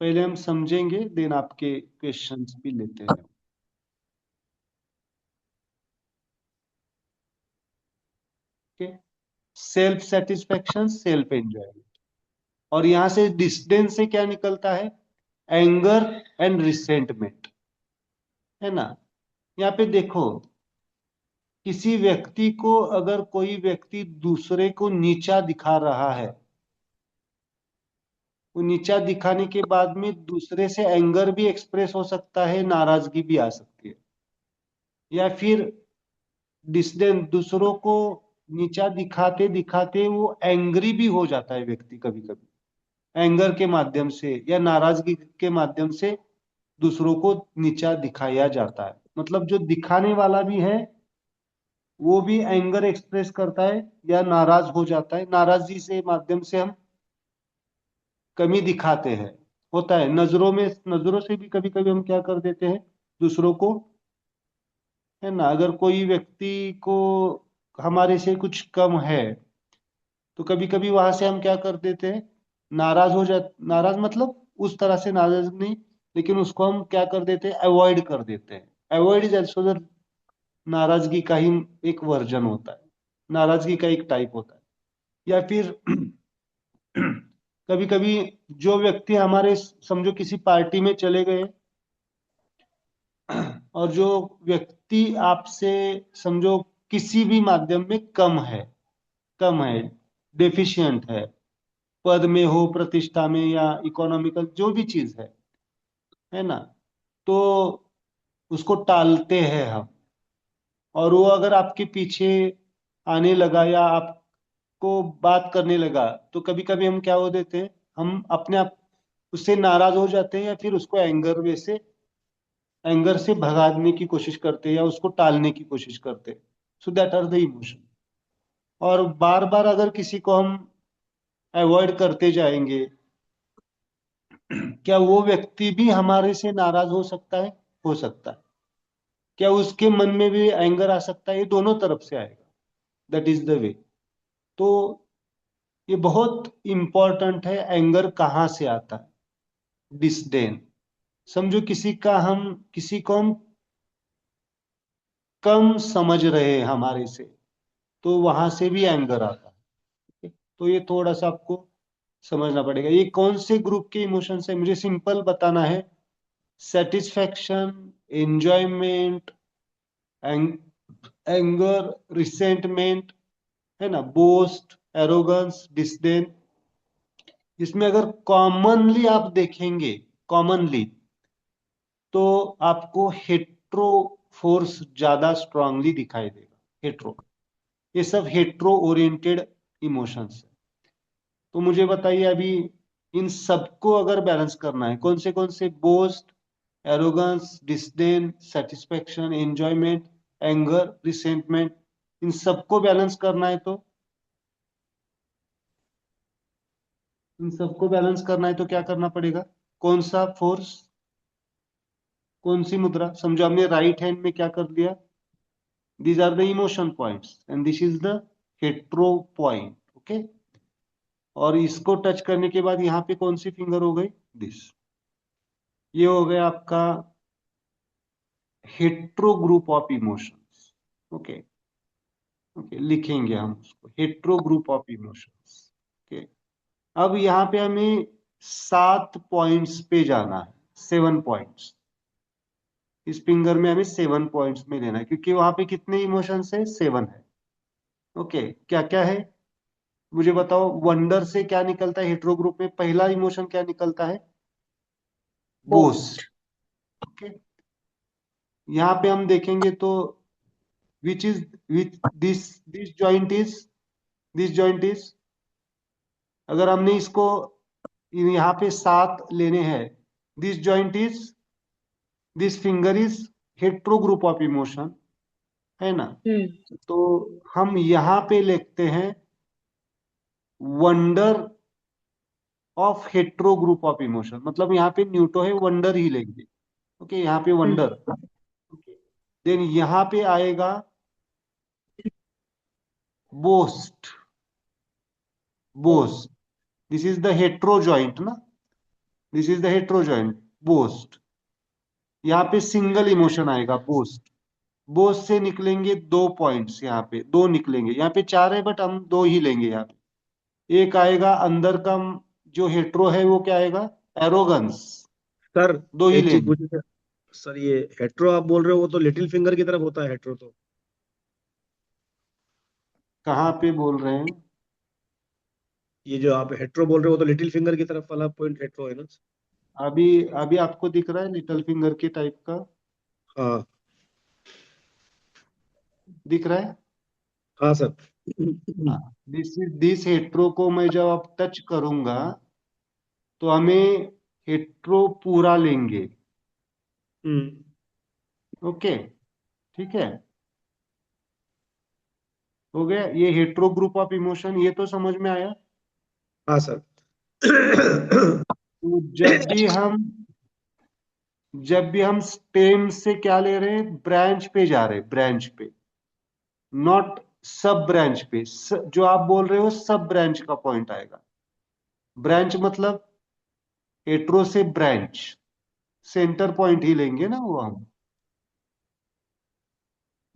पहले हम समझेंगे, देन आपके क्वेश्चंस भी लेते हैं। Okay, self satisfaction, self enjoyment. और यहां से डिस्डेन से क्या निकलता है? एंगर एंड रिसेंटमेंट, है ना? यहाँ पे देखो, किसी व्यक्ति को अगर कोई व्यक्ति दूसरे को नीचा दिखा रहा है, वो नीचा दिखाने के बाद में दूसरे से एंगर भी एक्सप्रेस हो सकता है, नाराजगी भी आ सकती है। या फिर डिस्डेन, दूसरों को नीचा दिखाते दिखाते वो एंग्री भी हो जाता है व्यक्ति कभी कभी, एंगर के माध्यम से या नाराजगी के माध्यम से दूसरों को नीचा दिखाया जाता है। मतलब जो दिखाने वाला भी है वो भी एंगर एक्सप्रेस करता है या नाराज हो जाता है, नाराजगी से माध्यम से हम कमी दिखाते हैं। होता है नजरों में, नजरों से भी कभी कभी हम क्या कर देते हैं दूसरों को, है ना? अगर कोई व्यक्ति को हमारे से कुछ कम है तो कभी कभी वहां से हम क्या कर देते हैं, नाराज हो जा, नाराज मतलब उस तरह से नाराज नहीं, लेकिन उसको हम क्या कर देते हैं, अवॉइड कर देते हैं। अवॉइड इज ऑल्सो नाराजगी का ही एक वर्जन होता है, नाराजगी का एक टाइप होता है। या फिर कभी कभी जो व्यक्ति हमारे, समझो किसी पार्टी में चले गए और जो व्यक्ति आपसे समझो किसी भी माध्यम में कम है, कम है, डेफिशिएंट है, पद में हो, प्रतिष्ठा में, या इकोनॉमिकल जो भी चीज है ना? तो उसको टालते हैं हम, और वो अगर आपके पीछे आने लगा या आपको बात करने लगा तो कभी कभी हम क्या हो देते हैं, हम अपने आप उससे नाराज हो जाते हैं, या फिर उसको एंगर से भगाने की कोशिश करते हैं या उसको टालने की कोशिश करते हैं। So that are the emotion. और बार बार अगर किसी को हम अवॉइड करते जाएंगे, क्या वो व्यक्ति भी हमारे से नाराज हो सकता है? हो सकता है। क्या उसके मन में भी एंगर आ सकता है? ये दोनों तरफ से आएगा, दैट इज द वे। तो ये बहुत इंपॉर्टेंट है, एंगर कहाँ से आता है? डिसडेन। समझो किसी को हम कम समझ रहे हैं हमारे से, तो वहां से भी एंगर आता है। तो ये थोड़ा सा आपको समझना पड़ेगा, ये कौन से ग्रुप के इमोशंस है मुझे सिंपल बताना है। सेटिस्फैक्शन, एंजॉयमेंट, एंगर, रिसेंटमेंट, है ना, बोस्ट, एरोगेंस, डिसडेन। इसमें अगर कॉमनली आप देखेंगे, कॉमनली, तो आपको हेट्रो फोर्स ज्यादा स्ट्रांगली दिखाई देगा। हेट्रो, ये सब हेट्रो ओरिएंटेड इमोशंस है। तो मुझे बताइए अभी, इन सबको अगर बैलेंस करना है, कौन से boast, arrogance, disdain, satisfaction, enjoyment, anger, resentment, इन सबको बैलेंस करना है तो क्या करना पड़ेगा? कौन सा फोर्स, कौन सी मुद्रा? समझो हमने राइट हैंड में क्या कर दिया, these are the emotion points and this is the hetero point, okay? और इसको टच करने के बाद यहाँ पे कौन सी फिंगर हो गई, दिस। ये हो गया आपका hetero group of emotions. Okay, okay, लिखेंगे हम उसको hetero group of emotions. Okay, अब यहाँ पे हमें 7 पॉइंट्स पे जाना है, 7 पॉइंट्स। इस फिंगर में हमें 7 पॉइंट्स में लेना है, क्योंकि वहां पे कितने इमोशंस है, 7 है। ओके, क्या क्या है मुझे बताओ। वंडर से क्या निकलता है हेट्रो ग्रुप में? पहला इमोशन क्या निकलता है? बोस्ट। बोस्ट। ओके, यहाँ पे हम देखेंगे तो which is which this joint is, this joint is, अगर हमने इसको यहाँ पे 7 लेने हैं। This joint is, this finger is hetero group of emotion, है ना। हम्म। तो हम यहाँ पे लिखते हैं wonder of hetero group of emotion, मतलब यहाँ पे न्यूटो है, वंडर ही लेंगे। ओके, यहाँ पे हम्म। वंडर। देन यहाँ पे आएगा boast. Boast, this is the hetero joint ना, this is the hetero joint, boast. यहाँ पे सिंगल इमोशन आएगा बोस्ट। बोस्ट से निकलेंगे 2 पॉइंट्स, यहाँ पे 2 निकलेंगे, यहाँ पे 4 है बट हम 2 ही लेंगे यहाँ पे। एक आएगा अंदर का, जो हेट्रो है वो क्या आएगा, एरोगंस। सर 2 ही एक चीज लेंगे। पूछिए सर। सर ये हेट्रो आप बोल रहे हो, वो तो लिटिल फिंगर की तरफ होता है हेट्रो तो। कहाँ पे बोल रहे हैं? ये जो आप हेट्रो बोल रहे हो वो तो लिटिल फिंगर की तरफ वाला पॉइंट हेट्रो है ना। अभी अभी आपको दिख रहा है लिटिल फिंगर के टाइप का? हाँ दिख रहा है? हाँ सर। हाँ। दिस हेट्रो को मैं जब आप टच करूंगा तो हमें हेट्रो पूरा लेंगे। हम्म। ओके, ठीक है, हो गया। ये हेट्रो ग्रुप ऑफ इमोशन, ये तो समझ में आया। हाँ सर। तो जब भी हम स्टेम से क्या ले रहे हैं, ब्रांच पे जा रहे हैं, ब्रांच पे, नॉट सब ब्रांच पे। जो आप बोल रहे हो सब ब्रांच का पॉइंट आएगा। ब्रांच मतलब हेट्रो से ब्रांच, सेंटर पॉइंट ही लेंगे ना वो हम।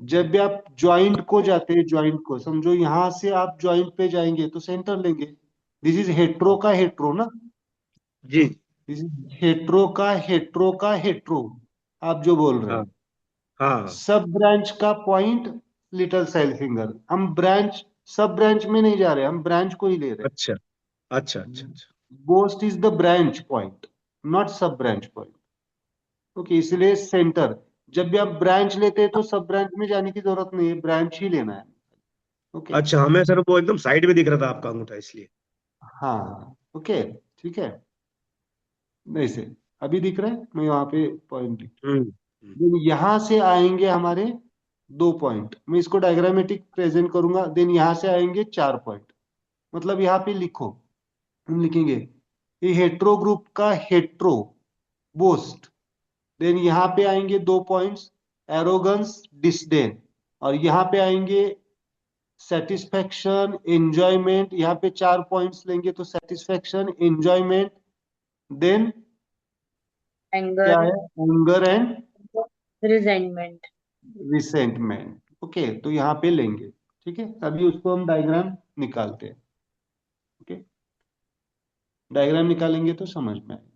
जब भी आप ज्वाइंट को जाते हैं, ज्वाइंट को समझो, यहां से आप ज्वाइंट पे जाएंगे तो सेंटर लेंगे। दिस इज हेट्रो का हेट्रो ना, जी। दिस इज हेट्रो का हेट्रो का हेट्रो, आप जो बोल रहे हाँ हैं। हाँ। सब ब्रांच का पॉइंट लिटिल साइल फिंगर। हम ब्रांच, सब ब्रांच में नहीं जा रहे, हम ब्रांच को ही ले रहे अच्छा अच्छा अच्छा हैं। अच्छा। Boast is the branch point, not सब ब्रांच पॉइंट। ओके, इसलिए सेंटर। जब भी आप ब्रांच लेते हैं तो सब ब्रांच में जाने की जरूरत नहीं है, ब्रांच ही लेना है। ओके, अच्छा हमें सर वो एकदम साइड में दिख रहा था आपका अंगूठा इसलिए। हाँ, ओके, ठीक है। नहीं से अभी दिख रहा है, मैं वहां पे पॉइंट। हम्म। देन यहां से आएंगे हमारे 2 पॉइंट, मैं इसको डायग्रामेटिक प्रेजेंट करूंगा। देन यहां से आएंगे 4 पॉइंट, मतलब यहाँ पे लिखो, हम लिखेंगे ये हेट्रो ग्रुप का हेट्रो, बोस्ट। देन यहाँ पे आएंगे 2 पॉइंट्स, एरोगंस, डिसडेन। और यहाँ पे आएंगे सेटिस्फेक्शन, एंजॉयमेंट। यहाँ पे 4 पॉइंट्स लेंगे तो सेटिस्फेक्शन, एंजॉयमेंट, देन क्या एंगर, है, anger and resentment. Resentment. Okay, तो यहाँ पे लेंगे। ठीक है, अभी उसको हम डायग्राम निकालते हैं। ओके, डायग्राम निकालेंगे तो समझ में आएगा।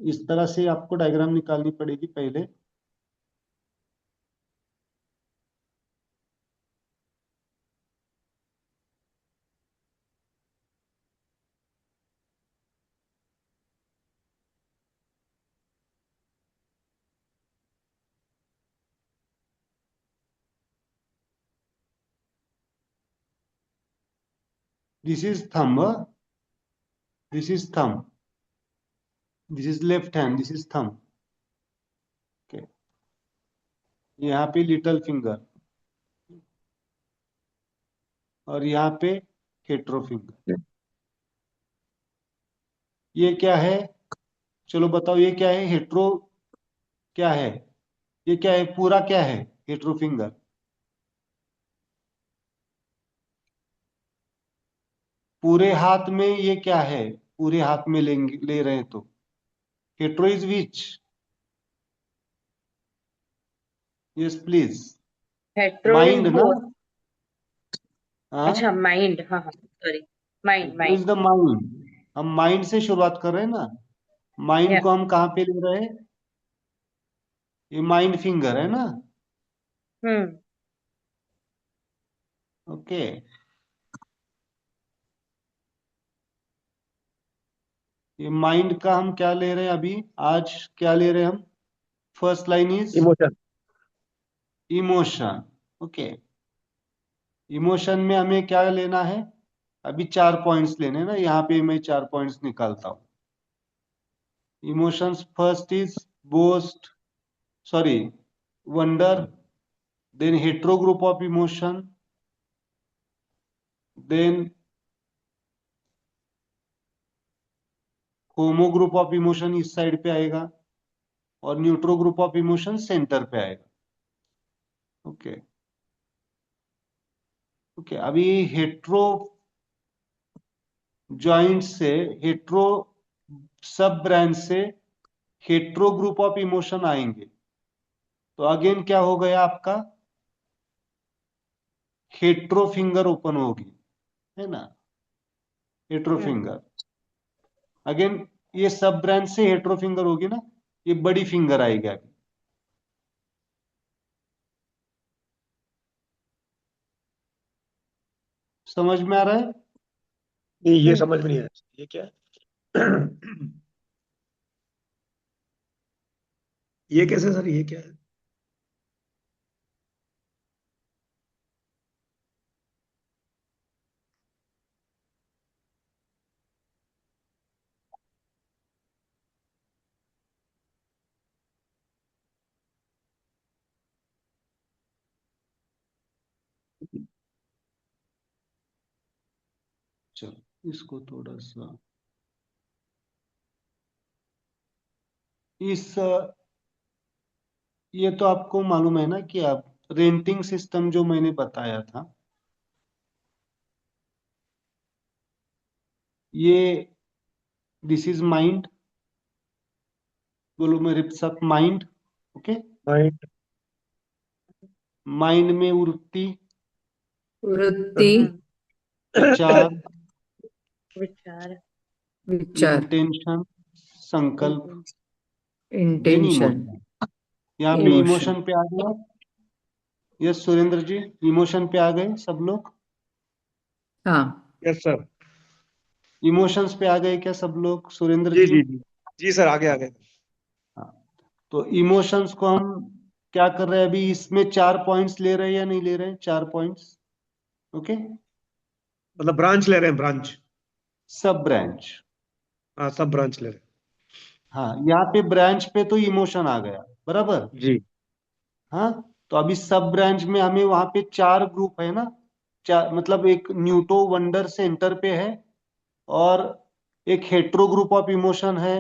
इस तरह से आपको डायग्राम निकालनी पड़ेगी पहले। This is thumb, this is thumb, this is left hand, this is thumb. Okay, यहाँ पे लिटिल फिंगर, और यहाँ पे हेट्रो फिंगर। ये क्या है, चलो बताओ, ये क्या है, हेट्रो क्या है, ये क्या है, पूरा क्या है, हेट्रो फिंगर। पूरे हाथ में ये क्या है, पूरे हाथ में लेंगे, ले रहे हैं तो hetero is which? Yes please, hetero is mind ना। बोथ। अच्छा, हाँ, माइंड, हाँ हाँ, sorry. Mind hetero is mind. The mind. हम माइंड से शुरुआत कर रहे हैं ना, माइंड या। को हम कहाँ पे ले रहे हैं, ये माइंड फिंगर है ना। हम्म। ओके, ये माइंड का हम क्या ले रहे हैं अभी, आज क्या ले रहे हैं हम? First line is emotion. Emotion. Okay, emotion में हमें क्या लेना है? अभी 4 पॉइंट्स लेने हैं ना, यहाँ पे मैं 4 पॉइंट्स निकालता हूँ। Emotions first is boost, sorry, wonder, then hetero group of emotion, then homo group of emotion इस साइड पे आएगा, और neutro group of emotion center पे आएगा। ओके ओके, अभी हेट्रो जॉइंट से, हेट्रो सब ब्रांच से हेट्रो ग्रुप ऑफ इमोशन आएंगे, तो अगेन क्या हो गया आपका? हेट्रो फिंगर ओपन होगी, है ना? हेट्रो फिंगर अगेन, ये सब ब्रांच से हेट्रो फिंगर होगी ना, ये बड़ी फिंगर आएगी अभी। समझ में आ रहा है? नहीं, ये समझ में नहीं आया, ये क्या है? ये कैसे सर, ये क्या है? चलो इसको थोड़ा सा इस ये तो आपको मालूम है ना कि आप रेंटिंग सिस्टम जो मैंने बताया था, ये दिस इज माइंड, बोलो मेरे साथ, माइंड। Okay, mind. माइंड में वृत्ति, वृत्ति, विचार, विचार, विचार, इंटेंशन, संकल्प, देन इंटेंशन, इमोशन। यहाँ पे इमोशन। इमोशन पे आ गया। यस सुरेंद्र जी, इमोशन पे आ गए सब लोग? हाँ, यस सर। इमोशंस पे आ गए क्या सब लोग, सुरेंद्र जी जी? जी जी। जी सर, आगे आगे। हाँ, तो इमोशंस को हम क्या कर रहे हैं अभी, इसमें 4 पॉइंट्स ले रहे हैं या नहीं ले रहे हैं? 4 पॉइंट्स। ओके, मतलब ब्रांच ले रहे हैं, ब्रांच। सब ब्रांच। हाँ, सब ब्रांच ले रहे हाँ, यहाँ पे ब्रांच पे तो इमोशन आ गया, बराबर। हैं। जी। हाँ, तो अभी सब ब्रांच में हमें वहां पे 4 ग्रुप है ना, चार, मतलब एक न्यूटो वंडर सेंटर पे है, और एक हेट्रो ग्रुप ऑफ इमोशन है,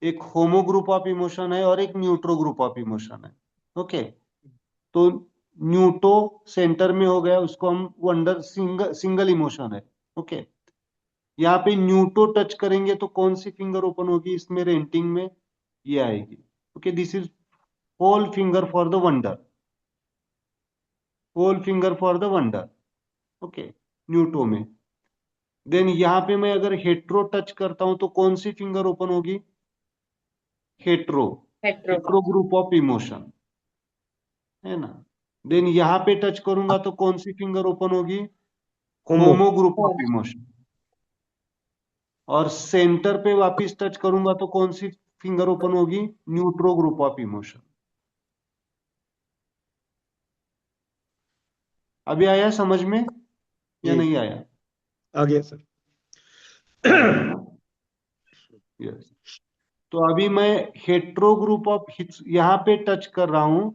एक होमो ग्रुप ऑफ इमोशन है, और एक न्यूट्रो ग्रुप ऑफ इमोशन है। ओके, तो न्यूटो सेंटर में हो गया, उसको हम वंडर सिंगल सिंगल इमोशन है। ओके, यहाँ पे न्यूटो टच करेंगे तो कौन सी फिंगर ओपन होगी इसमें, रेंटिंग में? ये आएगी। Okay, this is whole finger for the wonder, whole finger for the wonder. Okay, neutro में। देन यहाँ पे मैं अगर हेट्रो टच करता हूं तो कौन सी फिंगर ओपन होगी? Hetero, hetero, hetero group of emotion, है ना? देन यहाँ पे टच करूंगा तो कौन सी फिंगर ओपन होगी? होमो। होमो ग्रुप ऑफ इमोशन। और सेंटर पे वापस टच करूंगा तो कौन सी फिंगर ओपन होगी? न्यूट्रो ग्रुप ऑफ इमोशन। अभी आया समझ में या जी, नहीं आया? आ गया सर। आ गया ना? यस। तो अभी मैं हेट्रो ग्रुप ऑफ, यहाँ पे टच कर रहा हूं,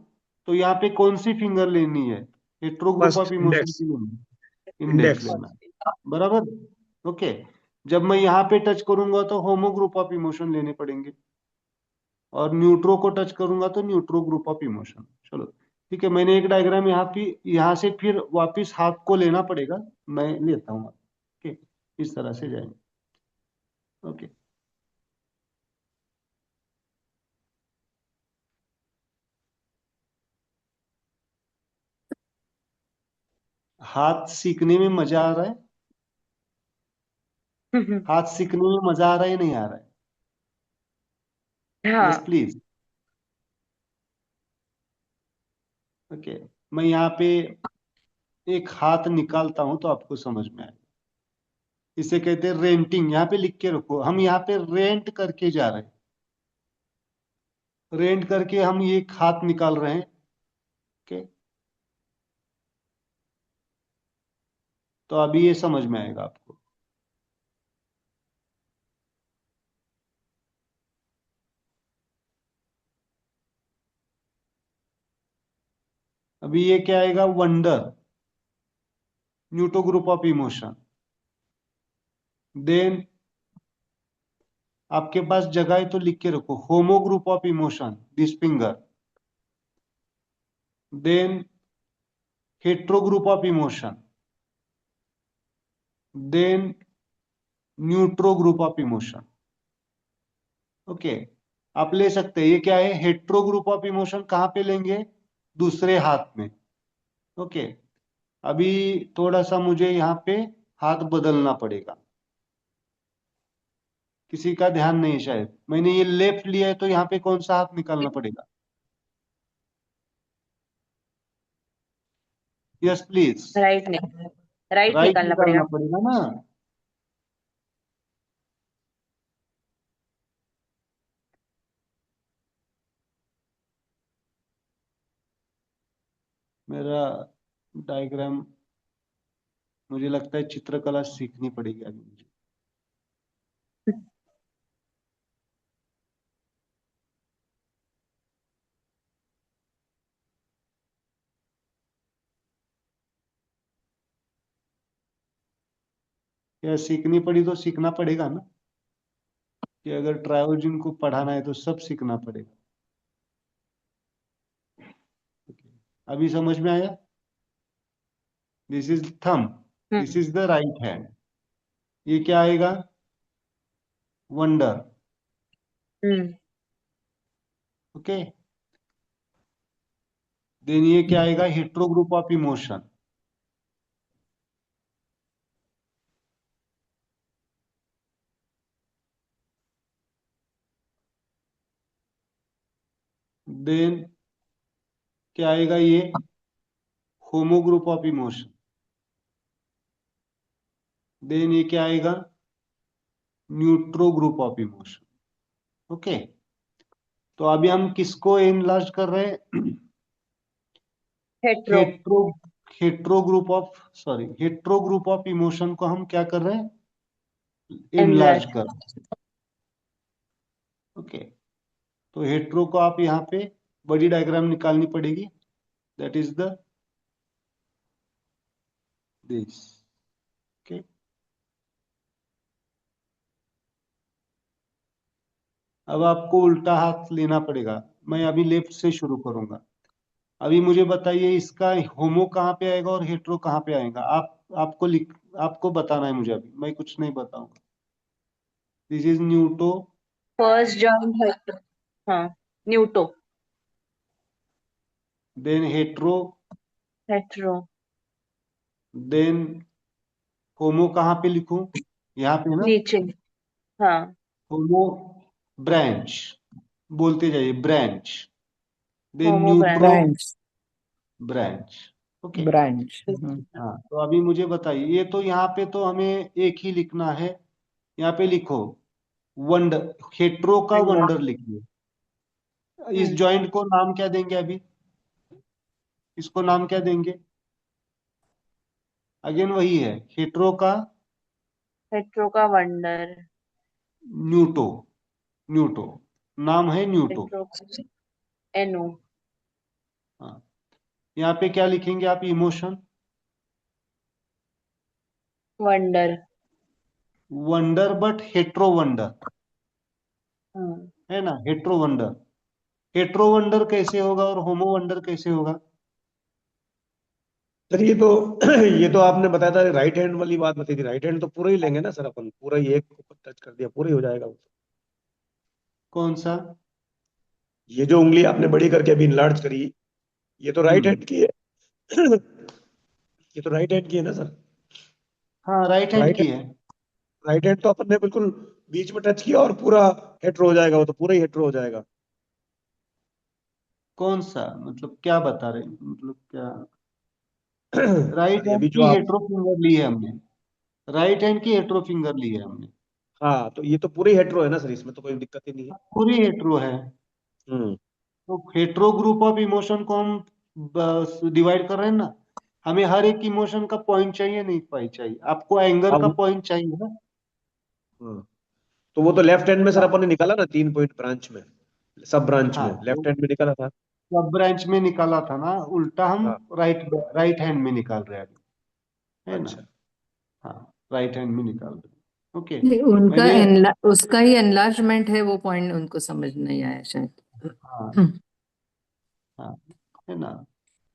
तो यहाँ पे कौन सी फिंगर लेनी है? Hetero group first of emotion index. की लेनी है, इंडेक्स इंडेक्स। लेना है, बराबर। ओके, जब मैं यहाँ पे टच करूंगा तो होमो ग्रुप ऑफ इमोशन लेने पड़ेंगे, और न्यूट्रो को टच करूंगा तो न्यूट्रो ग्रुप ऑफ इमोशन। चलो ठीक है, मैंने एक डायग्राम यहाँ पे, यहाँ से फिर वापस हाथ को लेना पड़ेगा, मैं लेता हूँ। ओके, इस तरह से जाएंगे। ओके, हाथ सीखने में मजा आ रहा है? हाथ सीखने में मजा आ रहा है, नहीं आ रहा है? यस हाँ, प्लीज। ओके, मैं यहाँ पे एक हाथ निकालता हूं तो आपको समझ में आएगा। इसे कहते हैं रेंटिंग। यहाँ पे लिख के रखो, हम यहाँ पे रेंट करके जा रहे हैं। रेंट करके हम ये एक हाथ निकाल रहे हैं। ओके, तो अभी ये समझ में आएगा आपको। अभी ये क्या आएगा? Wonder, neutro group of emotion. Then आपके पास जगह है तो लिख के रखो, homo group of emotion, this finger. Then hetero group of emotion. Then neutro group of emotion. Okay, आप ले सकते हैं। ये क्या है? हेट्रो ग्रुप ऑफ इमोशन कहाँ पे लेंगे? दूसरे हाथ में। ओके, अभी थोड़ा सा मुझे यहाँ पे हाथ बदलना पड़ेगा। किसी का ध्यान नहीं शायद। मैंने ये लेफ्ट लिया है तो यहाँ पे कौन सा हाथ निकालना पड़ेगा? यस प्लीज, राइट निकालना, राइट राइट निकालना निकालना पड़ेगा। पड़ेगा ना। मेरा डायग्राम, मुझे लगता है चित्रकला सीखनी पड़ेगी अभी मुझे। या सीखनी पड़ी तो सीखना पड़ेगा ना, कि अगर ट्रायोजिन को पढ़ाना है तो सब सीखना पड़ेगा। अभी समझ में आया? This is thumb, this is the right hand. ये क्या आएगा? वंडर। हम्म ओके, देन ये क्या आएगा? Hetero group of emotion. Then क्या आएगा? ये homo group of emotion. Then ये क्या आएगा? Neutro group of emotion. Okay, तो अभी हम किसको एनलार्ज कर रहे हैं? Hetero hetero, hetero group of, sorry, hetero group of emotion को हम क्या कर रहे हैं? Enlarge enlarge. कर रहे हैं। ओके, तो हेट्रो को आप यहाँ पे बड़ी डायग्राम निकालनी पड़ेगी। That is the this. Okay, अब आपको उल्टा हाथ लेना पड़ेगा। मैं अभी लेफ्ट से शुरू करूंगा। अभी मुझे बताइए, इसका होमो कहाँ पे आएगा और हेट्रो कहाँ पे आएगा? आपको बताना है मुझे, अभी मैं कुछ नहीं बताऊंगा। This is neutro. First joint hetero, हाँ neutro. Then hetero. Hetero then homo कहाँ पे लिखूं? यहाँ पे ना। नीचे, हाँ होमो ब्रांच, बोलते जाइए, branch. Then homo branch. Neutro branch, branch. Okay, branch. हाँ, तो अभी मुझे बताइए, ये तो यहाँ पे तो हमें एक ही लिखना है। यहाँ पे लिखो वंडर, हेट्रो का वंडर लिखिए। इस जॉइंट को नाम क्या देंगे? अभी इसको नाम क्या देंगे? अगेन वही है, हेट्रो का हेट्रो का वंडर। न्यूटो, न्यूटो नाम है, न्यूटो। हेट्रो एनो। हाँ, यहाँ पे क्या लिखेंगे आप? Emotion, wonder. Wonder, but hetero wonder हाँ है ना, हेट्रो वंडर। हेट्रो वंडर कैसे होगा और होमो वंडर कैसे होगा? सर ये तो ये तो आपने बताया था, राइट हैंड वाली बात बताई थी। राइट हैंड तो पूरा ही लेंगे ना सर, अपन पूरा ही एक टच कर दिया पूरा ही हो जाएगा वो। कौन सा? ये जो उंगली आपने बड़ी करके अभी इनलार्ज करी, ये तो राइट हैंड की है। ये तो राइट हैंड की है ना सर। हाँ, राइट हैंड राइट की है। राइट हैंड तो अपन ने बिल्कुल बीच में टच किया और पूरा हेट्रो हो जाएगा, वो तो पूरा ही हेट्रो हो जाएगा। कौन सा मतलब क्या बता रहे हैं? मतलब क्या? राइट सर ये हैंड भी जो की आप, हेट्रो फिंगर ली है हमने। राइट हैंड की हेट्रो फिंगर ली है हमने, हाँ, तो ये तो पूरी हेट्रो है ना सर, इसमें तो कोई दिक्कत ही नहीं है। पूरी हेट्रो है। हम्म। तो हेट्रो ग्रुप ऑफ इमोशन को हम डिवाइड कर रहे हैं ना, हमें हर एक इमोशन का पॉइंट चाहिए, नहीं पॉइंट चाहिए, आपको एंगर का अब पॉइंट चाहिए ना। हाँ, तो वो तो लेफ्ट हैंड में सर अपन ने निकाला ना 3 पॉइंट ब्रांच में, सब ब्रांच हाँ, में वो लेफ्ट हैंड में निकाला था। सब ब्रांच में निकाला था ना, उल्टा हम हाँ। राइट राइट हैंड में निकाल रहे हैं अभी, है ना। अच्छा। हाँ, राइट हैंड में निकाल रहे हैं। ओके, उनका मैंने, उसका ही एनलार्जमेंट है, वो पॉइंट उनको समझ नहीं आया शायद। हाँ हाँ, है ना।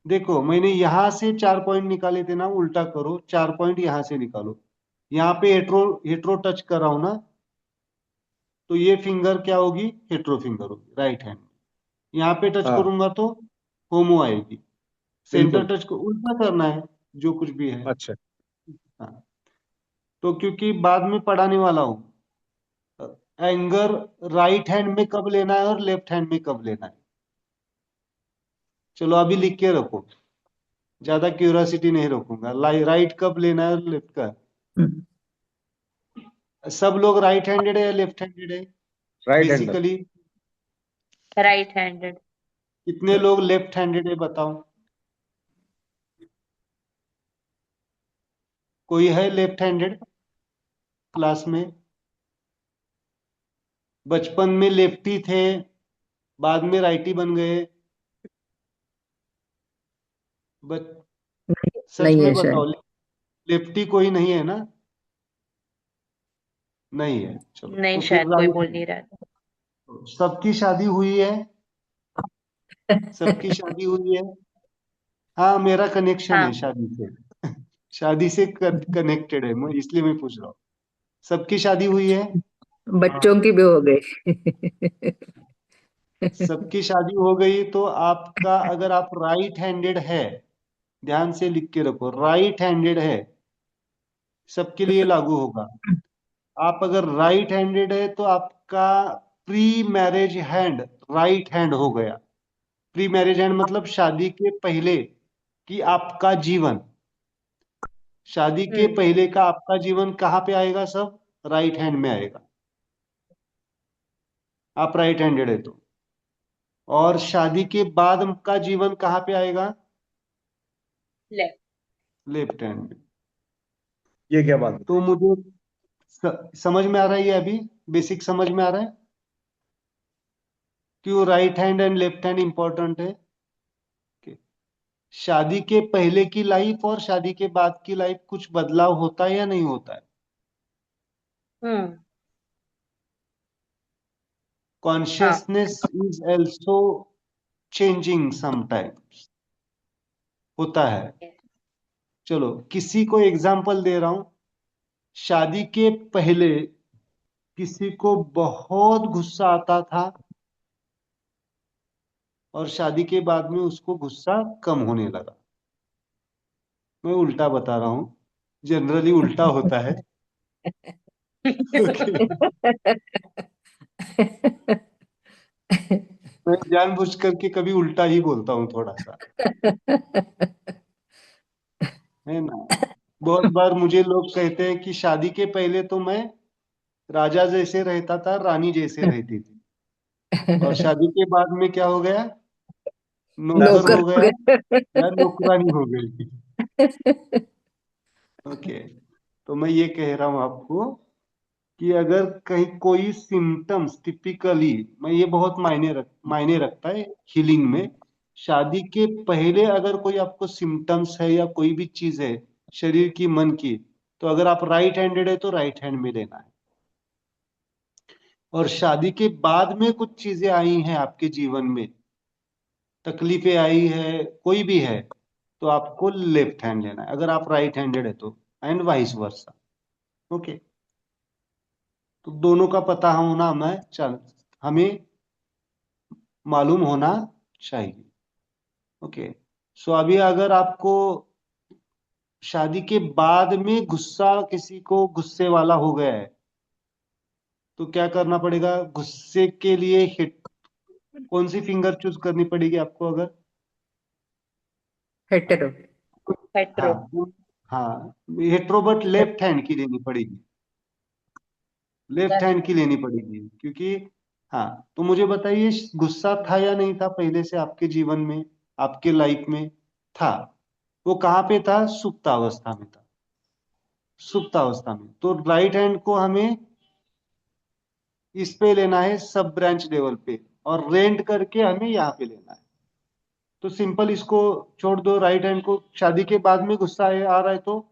देखो, मैंने यहां से 4 पॉइंट निकाले थे ना, उल्टा करो, 4 पॉइंट यहां से निकालो। यहाँ पे हेट्रो हेट्रो टच कर रहा हूं ना, तो ये फिंगर क्या होगी, हेट्रो फिंगर होगी राइट हैंड। यहाँ पे टच हाँ, करूंगा तो होमो आएगी। सेंटर बिल्कुल। टच को उल्टा करना है, जो कुछ भी है। अच्छा। हाँ, तो क्योंकि बाद में पढ़ाने वाला हूँ, एंगर राइट हैंड में कब लेना है और लेफ्ट हैंड में कब लेना है, चलो अभी लिख के रखो, ज्यादा क्यूरियोसिटी नहीं रखूंगा। राइट कब लेना है और लेफ्ट का। सब लोग राइट हैंडेड है या लेफ्ट हैंडेड है right hander. Basically? Right handed. कितने लोग लेफ्ट हैंडेड है बताओ? कोई है लेफ्ट हैंडेड क्लास में? बचपन में लेफ्टी थे, बाद में राइटी बन गए? बच सच नहीं में है बताओ, शायद। लेफ्टी कोई नहीं है ना? नहीं है, चलो नहीं, तो फिर शायद कोई राइट बोल है। नहीं रहा था। सबकी शादी हुई है? सबकी शादी हुई है? हाँ, मेरा कनेक्शन है हाँ। शादी से। शादी से कनेक्टेड है मैं, इसलिए मैं पूछ रहा हूँ। सबकी शादी हुई है? बच्चों की भी हो गई। सबकी शादी हो गई तो आपका, अगर आप राइट हैंडेड है, ध्यान से लिख के रखो, राइट हैंडेड है, सबके लिए लागू होगा। आप अगर राइट हैंडेड है तो आपका pre marriage hand right hand हो गया। प्री मैरिज हैंड मतलब शादी के पहले कि आपका जीवन, शादी के हम्म। पहले का आपका जीवन कहाँ पे आएगा, सब राइट हैंड में आएगा। आप राइट हैंडेड है तो। और शादी के बाद का जीवन कहाँ पे आएगा, लेफ्ट। लेफ्ट हैंड में। ये क्या बात तो बताई? मुझे समझ में आ रहा है ये अभी, बेसिक समझ में आ रहा है क्यों right hand and left hand important है। कि शादी के पहले की लाइफ और शादी के बाद की लाइफ कुछ बदलाव होता है या नहीं होता है? हम्म। हाँ। Consciousness is also changing sometimes, होता है। चलो किसी को एग्जाम्पल दे रहा हूं, शादी के पहले किसी को बहुत गुस्सा आता था और शादी के बाद में उसको गुस्सा कम होने लगा। मैं उल्टा बता रहा हूं, जनरली उल्टा होता है। ओके, मैं जानबूझ करके कभी उल्टा ही बोलता हूँ थोड़ा सा, है ना। बहुत बार मुझे लोग कहते हैं कि शादी के पहले तो मैं राजा जैसे रहता था, रानी जैसे रहती थी, और शादी के बाद में क्या हो गया, नौकर नौकर हो हो गया गए। या नौकरानी हो गई। ओके, तो मैं ये कह रहा हूं आपको कि अगर कहीं कोई सिम्टम्स टिपिकली, मैं ये बहुत मायने रखता है हीलिंग में, शादी के पहले अगर कोई आपको सिम्टम्स है या कोई भी चीज है शरीर की, मन की, तो अगर आप राइट हैंडेड है तो राइट हैंड में लेना है। और शादी के बाद में कुछ चीजें आई हैं आपके जीवन में, तकलीफें आई है, कोई भी है, तो आपको लेफ्ट हैंड लेना है अगर आप राइट हैंडेड है तो, एंड वाइस वर्सा। ओके, तो दोनों का पता होना, मैं चल हमें मालूम होना चाहिए। ओके, सो अभी अगर आपको शादी के बाद में गुस्सा, किसी को गुस्से वाला हो गया है, तो क्या करना पड़ेगा, गुस्से के लिए हिट, कौन सी फिंगर चूज करनी पड़ेगी आपको अगर, हेटेरो। हेट्रो। हाँ, हाँ, हेट्रो बट लेफ्ट हैंड की लेनी पड़ेगी, लेफ्ट हैंड की लेनी पड़ेगी क्योंकि हाँ। तो मुझे बताइए, गुस्सा था या नहीं था पहले से आपके जीवन में, आपके लाइफ में था? वो कहाँ पे था? सुप्तावस्था में था, सुप्तावस्था में। तो राइट हैंड को हमें इस पे लेना है, सब ब्रांच लेवल पे, और रेंट करके हमें यहाँ पे लेना है। तो सिंपल इसको छोड़ दो, राइट हैंड को। शादी के बाद में गुस्सा आ रहा है तो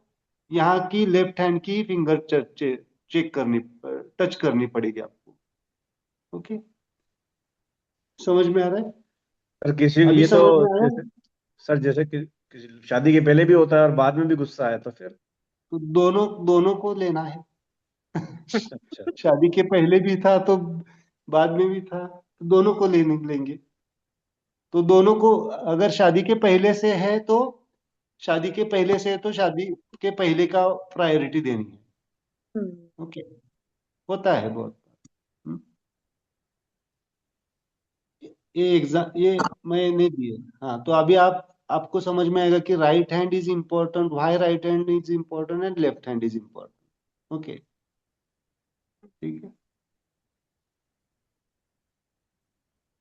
यहाँ की लेफ्ट हैंड की फिंगर चेक करनी, टच करनी पड़ेगी आपको। ओके, समझ में आ रहा है? सर किसी अभी ये तो समझ में आया? जैसे सर जैसे कि किसी शादी के पहले भी होता है और बाद में भी गुस्सा है तो फिर। तो दोनों दोनों को लेना है। अच्छा। शादी के पहले भी था तो बाद में भी था, तो दोनों को लेंगे। तो दोनों को, अगर शादी के पहले से है तो शादी के पहले से है तो शादी के पहले का प्रायोरिटी देनी है। हम्म, ओके, होता है बहुत। हम्म, ये एग्जाम ये मैंने दिए। हाँ, तो अभी आपको समझ में आएगा कि right hand is important, why right hand is important and left hand is important. Okay, ठीक है।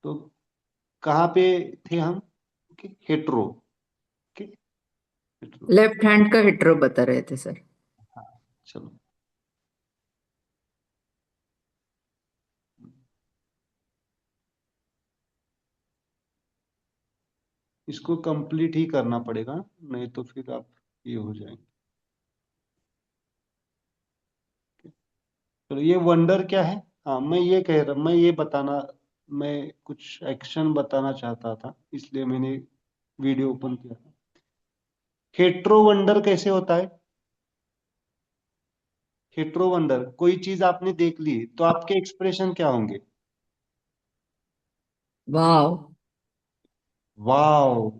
तो कहाँ पे थे हम? Okay, hetero. Okay, hetero. Left hand का हेट्रो बता रहे थे सर। हाँ, चलो। इसको कंप्लीट ही करना पड़ेगा, नहीं तो फिर आप ये हो जाएंगे। तो ये वंडर क्या है? हाँ, मैं ये बताना, मैं कुछ एक्शन बताना चाहता था, इसलिए मैंने वीडियो ओपन किया था। हेट्रो वंडर कैसे होता है? हेट्रो वंडर, कोई चीज आपने देख ली तो आपके एक्सप्रेशन क्या होंगे? वाह। वाओ,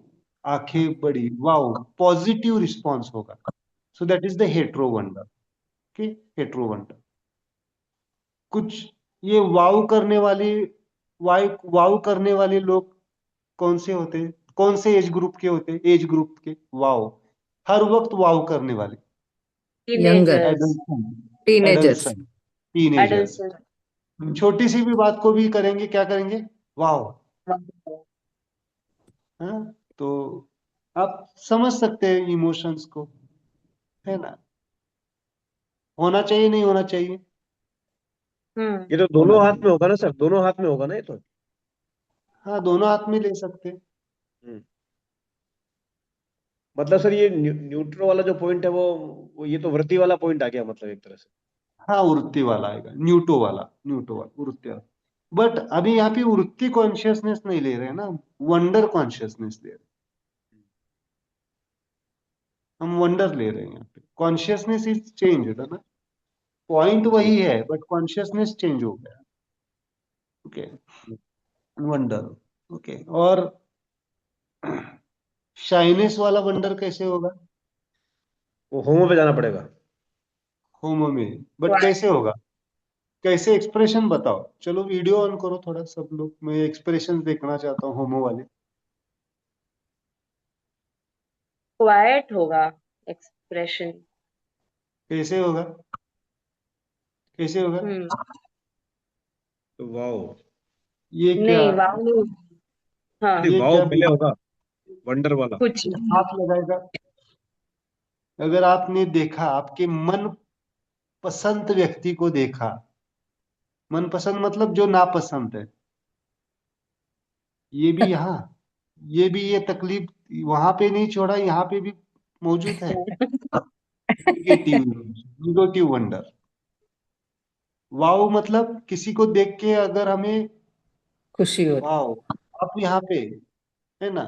आंखें बड़ी, वाओ, पॉजिटिव रिस्पॉन्स होगा। So that is the hetero wonder. Okay, hetero wonder. कुछ ये वाव करने वाली, वाव वाव करने वाले लोग कौन से होते हैं? कौन से एज ग्रुप के होते हैं? एज ग्रुप के वाव, हर वक्त वाव करने वाले। यंगर। Teenagers, एडल्सन, teenagers. एडल्सन, टीनेजर्स। एडल्सन। छोटी सी भी बात को भी करेंगे, क्या करेंगे? वाव। हाँ, तो आप समझ सकते हैं इमोशंस को, है ना? होना चाहिए, नहीं होना चाहिए? हम्म, ये तो होना दोनों हाथ चाहिए। में होगा ना सर, दोनों हाथ में होगा ना ये तो। हाँ, दोनों हाथ में ले सकते हैं। हम्म। मतलब सर ये न्यूट्रो वाला जो पॉइंट है वो ये तो वृत्ति वाला पॉइंट आ गया मतलब एक तरह से। हाँ, वृत्ति वाला आएगा, न्यूटो वाला, वृत्ति वाला। बट अभी यहाँ पे वृत्ति कॉन्शियसनेस नहीं ले रहे हैं ना, वंडर कॉन्शियसनेस ले रहे हैं। हम वंडर ले रहे हैं यहाँ पे, कॉन्शियसनेस इज चेंज है ना, पॉइंट जी। वही है बट कॉन्शियसनेस चेंज हो गया। Okay, wonder. ओके, और शाइनेस वाला वंडर कैसे होगा? वो होमो पे जाना पड़ेगा। होमो में, बट कैसे होगा? कैसे एक्सप्रेशन बताओ, चलो वीडियो ऑन करो थोड़ा सब लोग, मैं एक्सप्रेशन देखना चाहता हूँ होमो वाले। क्वाइट होगा एक्सप्रेशन। कैसे होगा? कैसे होगा? हम्म, तो वाओ। ये क्या? नहीं वाव नहीं। हाँ, नहीं ये वाओ क्या पहले होगा, वंडर वाला। कुछ नहीं। हाथ लगाएगा? अगर आपने देखा, आपके मन पसंद व्यक्ति को देखा, मन पसंद मतलब जो नापसंद है, ये भी यहाँ, ये भी, ये तकलीफ वहां पे नहीं छोड़ा, यहाँ पे भी मौजूद है। Negative, negative wonder. वाव मतलब किसी को देख के अगर हमें खुशी हो रही। वाव, आप यहाँ पे, है ना?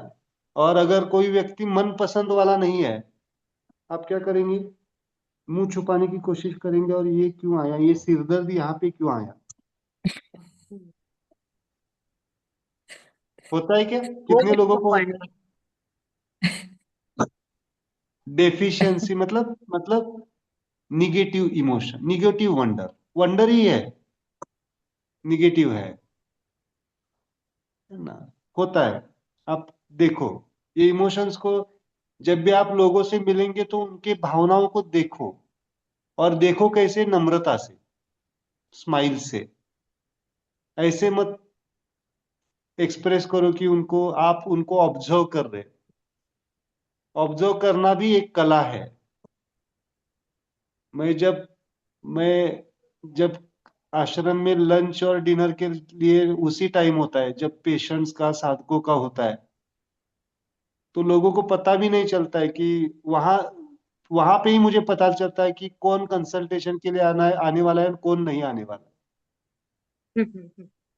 और अगर कोई व्यक्ति मन पसंद वाला नहीं है, आप क्या करेंगे? मुंह छुपाने की कोशिश करेंगे, और ये क्यों आया, ये सिरदर्द यहाँ पे क्यों आया? होता है क्या? वो कितने लोगों को होता डिसअपॉइंटमेंट। है? डेफिशिएंसी मतलब negative emotion, negative wonder, wonder ही है, निगेटिव है ना? होता है। आप देखो, ये इमोशंस को जब भी आप लोगों से मिलेंगे तो उनके भावनाओं को देखो, और देखो कैसे, नम्रता से, स्माइल से। ऐसे मत एक्सप्रेस करो कि उनको, आप उनको ऑब्जर्व कर रहे। ऑब्जर्व करना भी एक कला है। मैं जब मैं जब आश्रम में लंच और डिनर के लिए उसी टाइम होता है जब पेशेंट्स का, साधकों का होता है, तो लोगों को पता भी नहीं चलता है कि वहां वहां पे ही मुझे पता चलता है कि कौन कंसल्टेशन के लिए आने वाला है और कौन नहीं आने वाला है।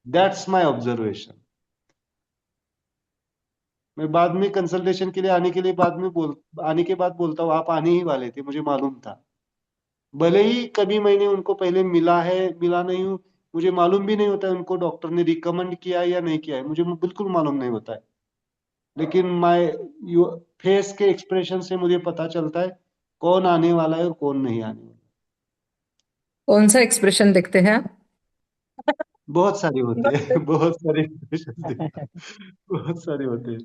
That's my observation. मैं बाद में कंसल्टेशन के लिए आने के बाद बोलता हूँ, आप आने ही वाले थे, मुझे मालूम था। भले ही कभी मैंने उनको पहले मिला है, मिला नहीं हूँ, मुझे मालूम भी नहीं होता है उनको डॉक्टर ने रिकमेंड किया है या नहीं किया है, मुझे बिल्कुल मालूम नहीं होता है। लेकिन माय फेस के एक्सप्रेशन से मुझे पता चलता है कौन आने वाला है और कौन नहीं आने वाला। कौन सा एक्सप्रेशन देखते हैं आप? बहुत सारे होते हैं, बहुत सारे expression देखता हूँ, बहुत सारे होते हैं।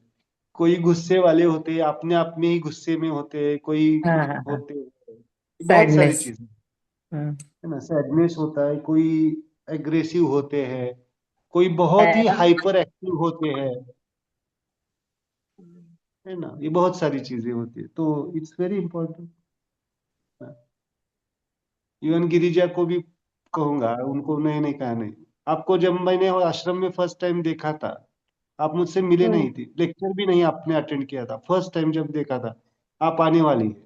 कोई गुस्से वाले होते हैं, अपने आप में ही गुस्से में होते हैं, कोई हाँ हाँ हाँ। होते हैं, बहुत सारी सैडनेस। चीजें हाँ। है ना। सैडनेस होता है, कोई एग्रेसिव होते हैं, कोई बहुत ही हाइपर एक्टिव होते हैं, है ना। ये बहुत सारी चीजें होती है, तो it's very important. Even Girija को भी कहूंगा, उनको नहीं नहीं कहा नहीं। आपको जब मैंने आश्रम में फर्स्ट टाइम देखा था, आप मुझसे मिले नहीं थी, लेक्चर भी नहीं आपने अटेंड किया था, फर्स्ट टाइम जब देखा था, आप आने वाली है,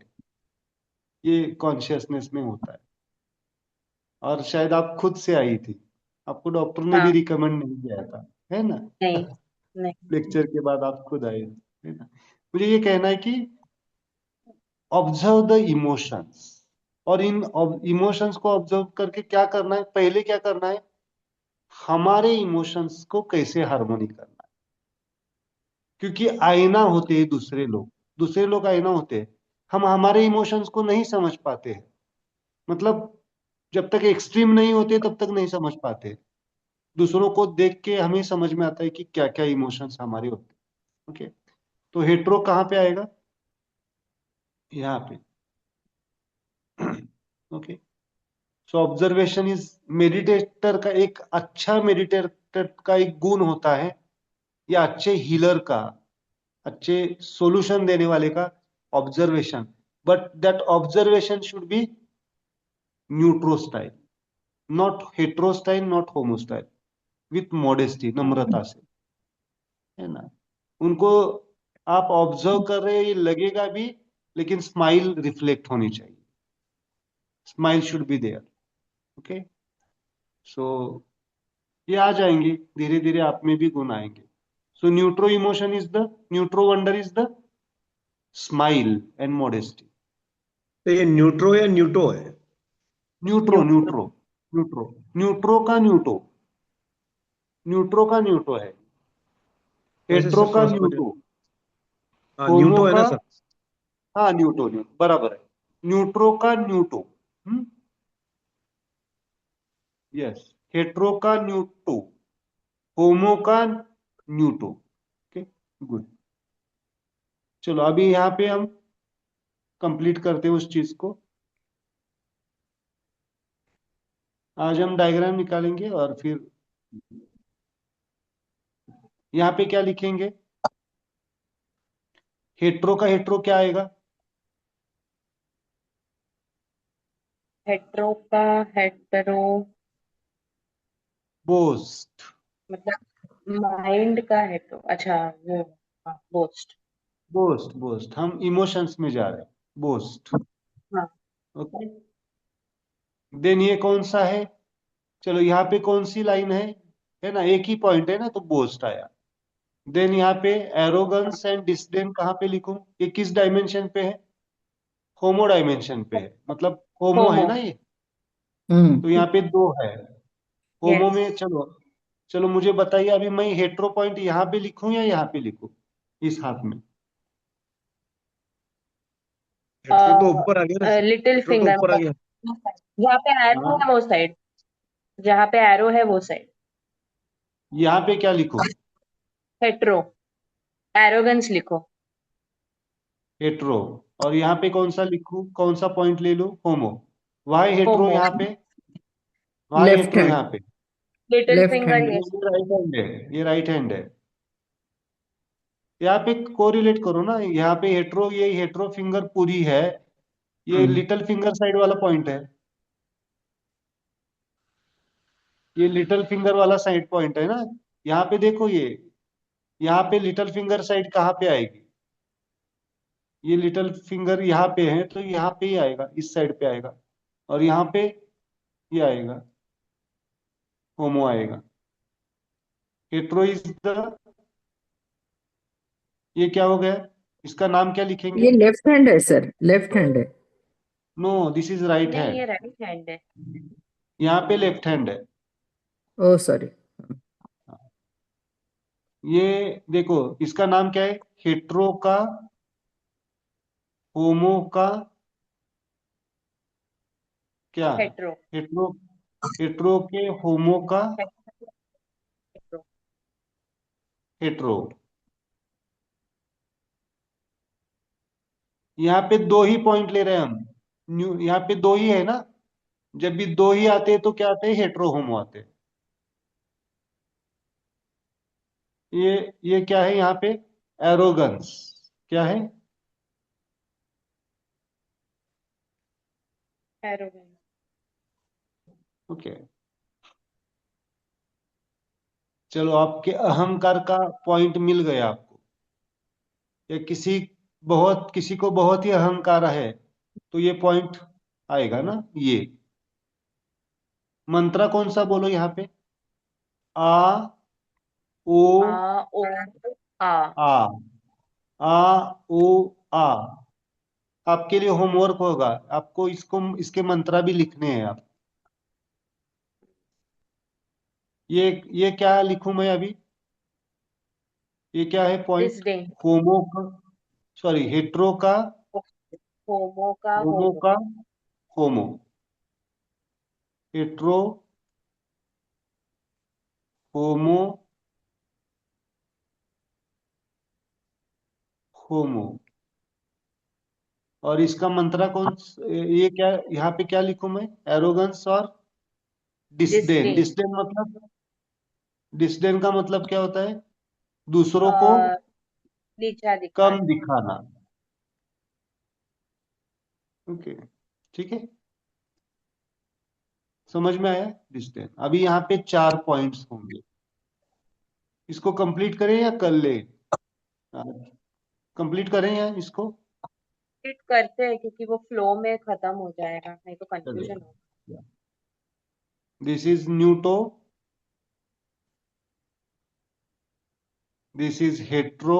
ये कॉन्शियसनेस में होता है। और शायद आप खुद से आई थी, आपको डॉक्टर ने भी हाँ, रिकमेंड नहीं किया था, है ना। नहीं, नहीं। लेक्चर के बाद आप खुद आए, है ना। मुझे ये कहना है कि ऑब्जर्व द इमोशंस, और इन इमोशंस को ऑब्जर्व करके क्या करना है, पहले क्या करना है, हमारे इमोशंस को कैसे हार्मोनी करना है। क्योंकि आईना होते हैं दूसरे लोग आईना होते हैं। हम हमारे इमोशंस को नहीं समझ पाते हैं, मतलब जब तक एक्सट्रीम नहीं होते तब तक नहीं समझ पाते। दूसरों को देख के हमें समझ में आता है कि क्या क्या इमोशंस हमारे होते हैं। ओके, तो हेट्रो कहाँ पे आएगा, यहाँ पे। Okay, so observation is, meditator का एक अच्छा मेडिटेटर का एक गुण होता है, या अच्छे हीलर का, अच्छे सॉल्यूशन देने वाले का, observation. But that observation should be neutro style, not hetero style, not homo style, with modesty, नम्रता से, है ना। उनको आप ऑब्जर्व कर रहे हैं ये लगेगा भी, लेकिन स्माइल रिफ्लेक्ट होनी चाहिए, smile should be there. Okay, so ये आ जाएंगे धीरे धीरे, आप में भी गुण आएंगे। So neutro wonder is the smile and modesty. तो ये न्यूट्रो या न्यूटो है? न्यूट्रो न्यूट्रो न्यूट्रो न्यूट्रो का न्यूटो, न्यूट्रो का न्यूटो है, वैसे हेट्रो सर का थोड़ा समझ। न्यूटो, हाँ, होमो न्यूटो है का, ना सर? हाँ न्यूटो, न्यूटो बराबर है, न्यूट्रो का न्यूटो। यस, हेट्रो का न्यूटो, होमो का न्यूटो। Okay, good. चलो अभी यहाँ पे हम कंप्लीट करते हैं उस चीज को। आज हम डायग्राम निकालेंगे और फिर यहाँ पे क्या लिखेंगे, हेट्रो का हेट्रो क्या आएगा, हेट्रो का हेट्रो बोस्ट। मतलब माइंड का हेट्रो, अच्छा वो, हाँ, बोस्ट। बोस्ट बोस्ट, हम इमोशंस में जा रहे हैं, बोस्ट। हाँ। ओके, देन ये कौन सा है, चलो यहाँ पे कौन सी लाइन है ना, एक ही पॉइंट है ना, तो बोस्ट आया। देन यहाँ पे एरोगेंस एंड डिस्डेन कहाँ पे लिखूं, ये किस डायमेंशन पे है, होमो डायमेंशन पे है, मतलब होमो है होमो। ना ये, हम्म। तो यहाँ पे दो है। होमो यस। में, चलो चलो मुझे बताइए, अभी मैं हेट्रो पॉइंट यहाँ पे लिखूं या यहाँ पे लिखूं, इस हाथ में। हेट्रो तो ऊपर आ गया ना सर? लिटिल हेट्रो तो फिंगर ऊपर आ मतलब गया। जहाँ पे एरो हाँ, है वो साइड, जहाँ पे एरो है वो साइड। यहाँ पे क्या लिखूं, हेट्रो, एरोगेंस लिखो। हेट्रो। और यहाँ पे कौन सा लिखूं, कौन सा पॉइंट ले लूं, होमो। वाई हेट्रो होमो। यहाँ पे, वाई लेफ्ट हेट्रो हैंड, यहाँ पे। Little left finger, hand. ये यस। राइट हैंड है, ये राइट हैंड है। यहाँ पे कोरिलेट करो ना, यहाँ पे हेट्रो, ये हेट्रो फिंगर पूरी है, ये लिटिल फिंगर साइड वाला पॉइंट है, ये लिटिल फिंगर वाला साइड पॉइंट है ना। यहाँ पे देखो, ये यहाँ पे लिटिल फिंगर साइड कहाँ पे आएगी, ये लिटिल फिंगर यहाँ पे है, तो यहाँ पे ही आएगा, इस साइड पे आएगा। और यहाँ पे ये आएगा, होमो आएगा। हेट्रो इज द, ये क्या हो गया, इसका नाम क्या लिखेंगे। ये लेफ्ट हैंड है सर, लेफ्ट हैंड है। नो, दिस इज राइट नहीं, हैंड। ये राइट हैंड है। यहाँ पे लेफ्ट हैंड है। ओ सॉरी। ये देखो, इसका नाम क्या है, हेट्रो का, होमो का, क्या, हेट्रो। हेट्रो, हेट्रो के होमो का, हेट्रो। हेट्रो। यहाँ पे दो ही पॉइंट ले रहे हैं हम, यहाँ पे दो ही है ना, जब भी दो ही आते हैं तो क्या आते हैं, हेट्रो होमो आते हैं। ये क्या है यहाँ पे, एरोगन्स, क्या है, एरोगेंस। ओके। चलो, आपके अहंकार का पॉइंट मिल गया आपको। या किसी को बहुत ही अहंकार है, तो ये पॉइंट आएगा ना। ये मंत्रा कौन सा बोलो यहाँ पे, आ, ओ, आ, ओ, आ। आ, आ, ओ, आ। आपके लिए होमवर्क होगा, आपको इसके मंत्रा भी लिखने हैं आप। ये क्या लिखूं मैं अभी, ये क्या है पॉइंट, डिस्डेन। होमो का, सॉरी, हेट्रो का, होमो का होमो होमो। का, होमो, हेट्रो, होमो, होमो। और इसका मंत्रा ये क्या, यहाँ पे क्या लिखूं मैं, एरोगंस और डिस्डेन। डिस्डेन। डिस्डेन का मतलब क्या होता है, दूसरों को नीचा कम दिखाना। दिखाना। ओके, ठीक है, समझ में आया डिस्डेन। अभी यहाँ पे 4 पॉइंट्स होंगे, इसको कंप्लीट करें या कर ले, कंप्लीट करें या इसको, फिट करते हैं क्योंकि वो फ्लो में खत्म हो जाएगा, नहीं तो चलो। कंफ्यूजन होगा। This is neutro, this is hetero.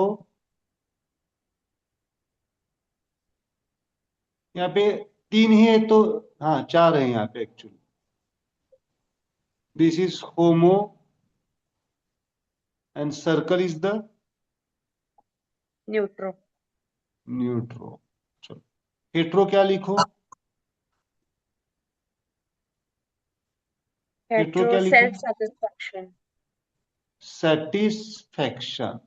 यहाँ पे 3 ही है तो, हाँ 4 है यहाँ पे actually. This is homo and circle is the neutro. Neutro. चलो, हेट्रो क्या लिखो, हेट्रो हेट्रो क्या लिखो, सेल्फ सेटिस्फैक्शन। सेटिस्फैक्शन।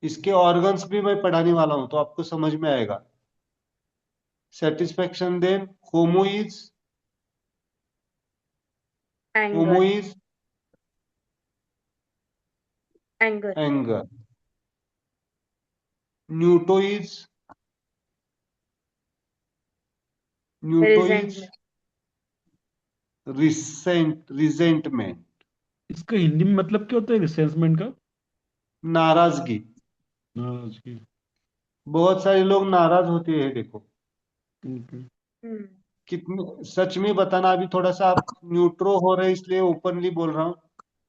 इसके ऑर्गन्स भी मैं पढ़ाने वाला हूं, तो आपको समझ में आएगा। Satisfaction, then homo anger. Is anger. Anger, neutro is resentment. Resentment, इसका हिंदी में मतलब क्या होता है सेल्समैन का? नाराजगी। नाराजगी। बहुत सारे लोग नाराज होते हैं, देखो ओके। हम्म। कितने, सच में बताना, अभी थोड़ा सा आप न्यूट्रो हो रहे हैं इसलिए ओपनली बोल रहा हूँ।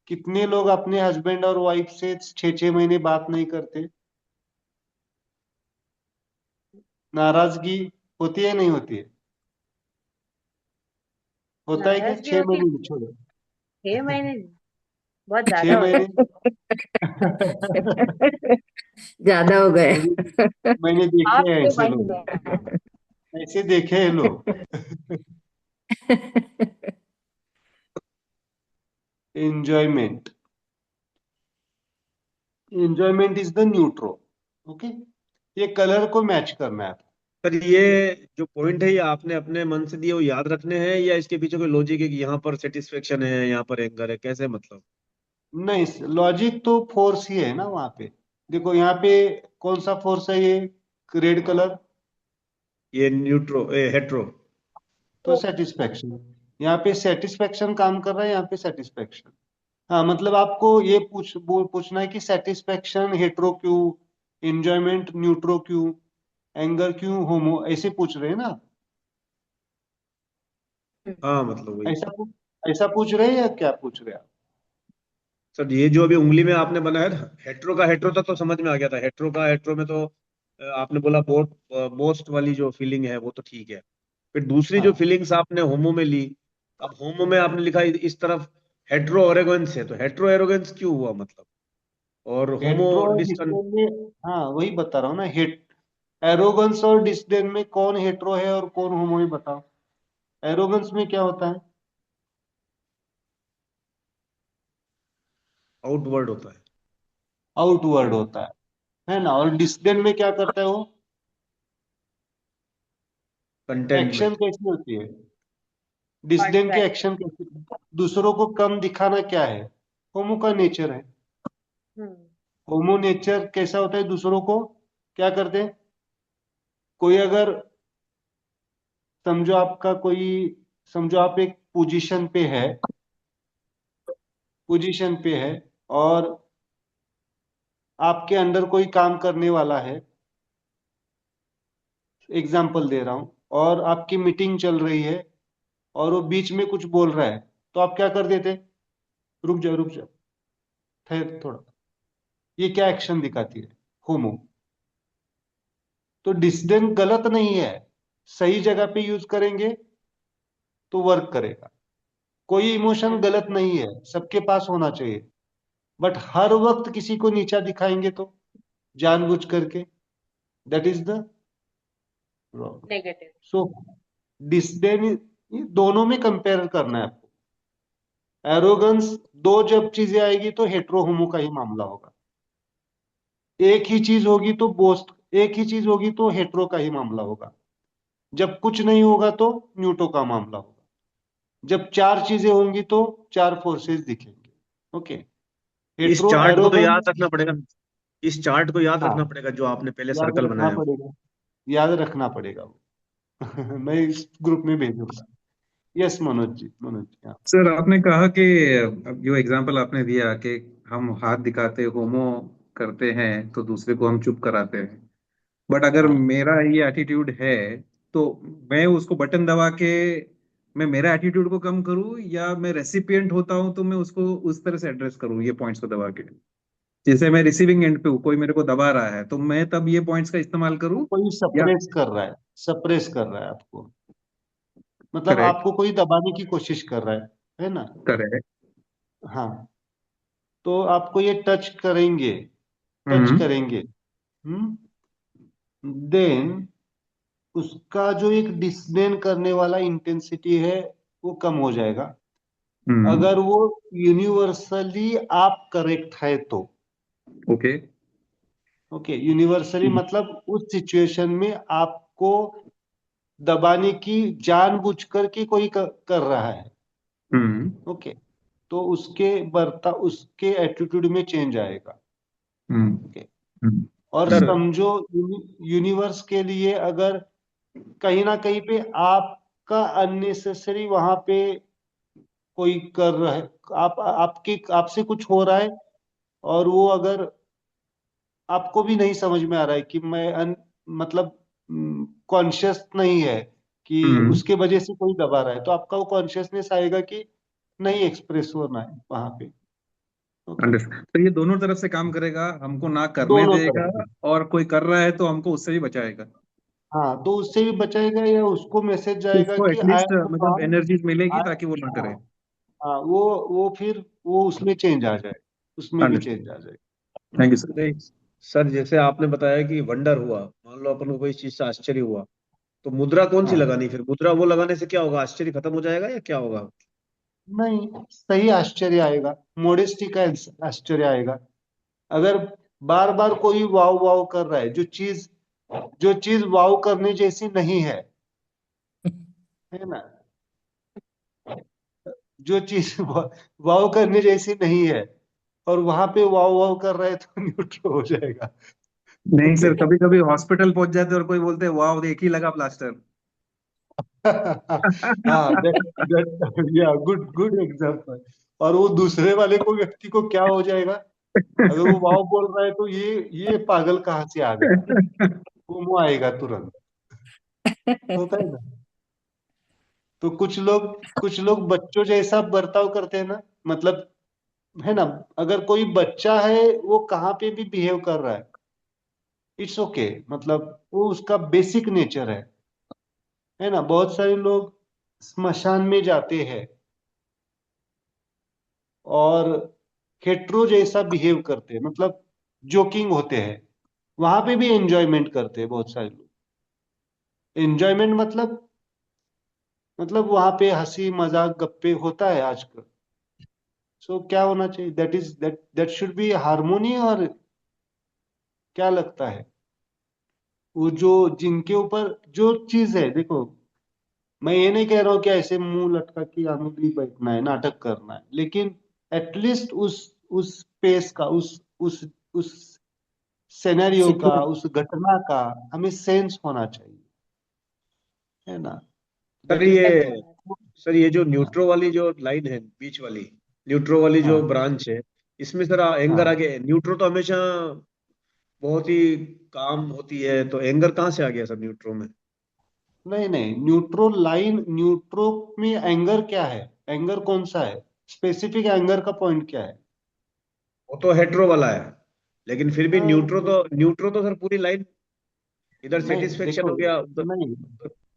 कितने लोग अपने हस्बैंड और वाइफ से 6-6 महीने बात नहीं करते, नाराजगी होती है नहीं होती है, होता है क्या, नाराजगी छह होती है। महीने छोड़ो, 6 महीने नहीं, बहुत छह ज्यादा होता महीने है। ज्यादा हो गए। मैंने मैंने देखे हैं आपके ऐसे मन लोग, में। हाँ। ऐसे देखे हैं लोग। Enjoyment, enjoyment is the neutro. Okay, ये कलर को मैच करना है। सर ये जो पॉइंट है ये आपने अपने मन से दिए वो याद रखने हैं या इसके पीछे कोई लॉजिक है कि यहाँ पर सेटिस्फेक्शन है यहाँ पर एंगर है, कैसे मतलब? नहीं, लॉजिक तो फोर्स ही है ना वहां पे। देखो यहाँ पे कौन सा फोर्स है, ये रेड कलर, ये न्यूट्रो हेट्रो। तो सेटिस्फेक्शन। यहाँ पे सेटिस्फेक्शन काम कर रहा है, यहाँ पे सेटिस्फेक्शन। हाँ, मतलब आपको ये पूछना है कि सेटिस्फेक्शन हेट्रो क्यों, एंजॉयमेंट न्यूट्रो क्यों, एंगर क्यों होमो, ऐसे पूछ रहे हैं ना? हाँ मतलब वही। ऐसा पूछ रहे हैं या क्या पूछ रहे हैं आप? सर ये जो अभी उंगली में आपने बनाया था हेट्रो का, हेट्रो तक तो समझ में आ गया था। हेट्रो का, हेट्रो में तो आपने बोला बोस्ट वाली जो फीलिंग है वो तो ठीक है। फिर दूसरी जो हाँ, फीलिंग्स आपने होमो में ली, अब होमो में आपने लिखा इस तरफ हेट्रो एरोगेंस है, तो हेट्रो एरोगेंस क्यों हुआ मतलब? और होमो हेट्रो और डिस्कन। डिस्डेन में, हाँ वही बता रहा हूँ ना, हेट एरोगंस और डिस्डेन में कौन हेट्रो है और कौन होमो है, बताओ। एरोगंस में क्या होता है? आउटवर्ड होता है। आउटवर्ड होता है ना? और डिस्डेन में क्या करता है वो? Action containment. कैसी होती है? डिस्डेन की कॉन्ट्रैक्शन। एक्शन कैसी? दूसरों को कम दिखाना क्या है? होमो का नेचर है। हम्म। होमो नेचर कैसा होता है? दूसरों को क्या करते हैं? कोई अगर, समझो आपका कोई, समझो आप एक पोजीशन पे है और आपके अंडर कोई काम करने वाला है, एग्जाम्पल दे रहा हूं, और आपकी मीटिंग चल रही है और वो बीच में कुछ बोल रहा है, तो आप क्या कर देते? रुक जाओ रुक जाओ, ठहर थोड़ा। ये क्या एक्शन दिखाती है? होमो। तो डिसडेन गलत नहीं है, सही जगह पे यूज करेंगे तो वर्क करेगा। कोई इमोशन हम्म। गलत नहीं है, सबके पास होना चाहिए। बट हर वक्त किसी को नीचा दिखाएंगे तो, जानबूझ करके, that is the problem. Negative. So disdain, ये दोनों में कंपेयर करना है आपको। एरोगंस, दो जब चीजें आएगी तो हेट्रो होमो का ही मामला होगा। एक ही चीज होगी तो बोस्ट, एक ही चीज होगी तो हेट्रो का ही मामला होगा। जब कुछ नहीं होगा तो न्यूटो का मामला होगा। जब चार चीजें होंगी तो चार फोर्सेस दिखेंगे। ओके, इस हेट्रो चार्ट को तो एरोगन। याद रखना पड़ेगा। इस चार्ट को याद रखना हाँ, पड़ेगा जो आपने पहले याद सर्कल रखना बनाया। पड़ेगा, याद रखना पड़ेगा वो। मैं इस ग्रुप में भेजूंगा। यस मनोज जी, मनोज जी, हाँ। सर आपने कहा कि अब जो एग्जांपल आपने दिया कि हम हाथ दिखाते होमो करते हैं तो दूसरे को हम चुप कराते हैं, बट अगर हाँ, मेरा ये एटीट्यूड है तो मैं उसको बटन दबा के मैं मेरा एटीट्यूड को कम करूं या मैं रेसिपिएंट होता हूं तो मैं उसको उस तरह से एड्रेस करूं ये पॉइंट्स को दबा के? जैसे मैं रिसीविंग एंड पे हूँ, कोई मेरे को दबा रहा है तो मैं तब ये पॉइंट्स का इस्तेमाल आपको करूं कोई या? सप्रेस कर रहा है, सप्रेस कर रहा है आपको, मतलब करेक्ट। आपको कोई दबाने की कोशिश कर रहा है ना? करेक्ट। हाँ, तो आपको ये टच करेंगे, टच हम्म। करेंगे, देन उसका जो एक डिसडेन करने वाला इंटेंसिटी है वो कम हो जाएगा। हम्म। अगर वो यूनिवर्सली आप करेक्ट है तो। ओके। ओके, यूनिवर्सली मतलब उस सिचुएशन में आपको दबाने की जानबूझकर के कोई कर रहा है। हम्म। ओके, तो उसके एटीट्यूड में चेंज आएगा। हम्म। ओके, हम्म। और सर समझो यूनिवर्स के लिए अगर कहीं ना कहीं पे आपका अननेसेसरी वहां पे कोई कर रहा है, आपसे कुछ हो रहा है, और वो अगर आपको भी नहीं समझ में आ रहा है कि मतलब कॉन्शियस नहीं है कि हम्म। उसके वजह से कोई दबा रहा है, तो आपका वो कॉन्शियसनेस आएगा कि नहीं एक्सप्रेस होना है वहां पे। ओके, अंडरस्टैंड, तो ये दोनों तरफ से काम करेगा, हमको ना करने दोनों देगा तरफ से। और कोई कर रहा है तो हमको उससे भी बचाएगा। हाँ, तो उससे भी बचाएगा या उसको मैसेज तो जाएगा उसको कि आई एटलीस्ट एम द मतलब कॉम। एनर्जीज मिलेगी आई, ताकि वो ना हाँ, करे। हाँ, वो फिर वो उसमें चेंज आ जाए, उसमें भी अंडरस्टैंड। चेंज आ जाए। Thank you sir. नहीं, सर जैसे आपने बताया कि वंडर हुआ, मान लो अपन को कोई चीज से आश्चर्य हुआ, तो मुद्रा कौन सी हाँ, लगानी? फिर मुद्रा वो लगाने से क्या होगा, आश्चर्य खत्म हो जाएगा या क्या होगा? नहीं, सही आश्चर्य आएगा, मोडेस्टी का आश्चर्य आएगा। अगर बार बार कोई वाव वाव कर रहा है, जो चीज वाव करने जैसी नहीं है ना, जो चीज वाव करने जैसी नहीं है और वहां पे वाव वाव कर रहा है तो न्यूट्रल हो जाएगा। नहीं ओके। सर, कभी कभी हॉस्पिटल पहुंच जाते हैं और कोई बोलते हैं वाह एक ही लगा प्लास्टर। हाँ, दैट या गुड गुड एग्जांपल। और वो दूसरे वाले को व्यक्ति को क्या हो जाएगा, अगर वो वाव बोल रहा है तो ये पागल कहाँ से आ गया, वो मुंह आएगा तुरंत। होता है ना। तो कुछ लोग बच्चों जैसा बर्ताव करते हैं ना, मतलब, है ना, अगर कोई बच्चा है वो कहाँ पे भी बिहेव कर रहा है, इट्स ओके, मतलब वो उसका बेसिक नेचर है ना। बहुत सारे लोग स्मशान में जाते हैं और हेट्रो जैसा बिहेव करते हैं, मतलब जोकिंग होते हैं, वहां पे भी एंजॉयमेंट करते हैं बहुत सारे लोग। एंजॉयमेंट मतलब वहां पे हंसी मजाक गप्पे होता है आजकल। सो क्या होना चाहिए, दैट शुड बी हार्मोनी, और क्या लगता है, वो जो जिनके ऊपर जो चीज है, देखो, मैं ये नहीं कह रहा हूँ कि ऐसे मुंह लटका के आंगुली बैठना है, नाटक करना है, लेकिन एटलीस्ट उस पेस का, उस सिनेरियो का, सिचुएशन। उस घटना का हमें सेंस होना चाहिए, है ना। सर दैट इज ये पता होना सर ये जो न्यूट्रो वाली जो लाइन है, बीच वाली न्यूट्रो वाली जो हाँ ब्रांच है, इसमें सर एंगर हाँ। आगे, न्यूट्रो तो हमेशा बहुत ही काम होती है, तो एंगर कहाँ से आ गया सर न्यूट्रो में? नहीं नहीं, न्यूट्रो में एंगर क्या है, एंगर कौन सा है, स्पेसिफिक एंगर का पॉइंट क्या है। वो तो हेट्रो वाला है, लेकिन फिर भी हाँ, न्यूट्रो तो सर पूरी लाइन, इधर नहीं सेटिस्फेक्शन देखो, हो गया उधर। नहीं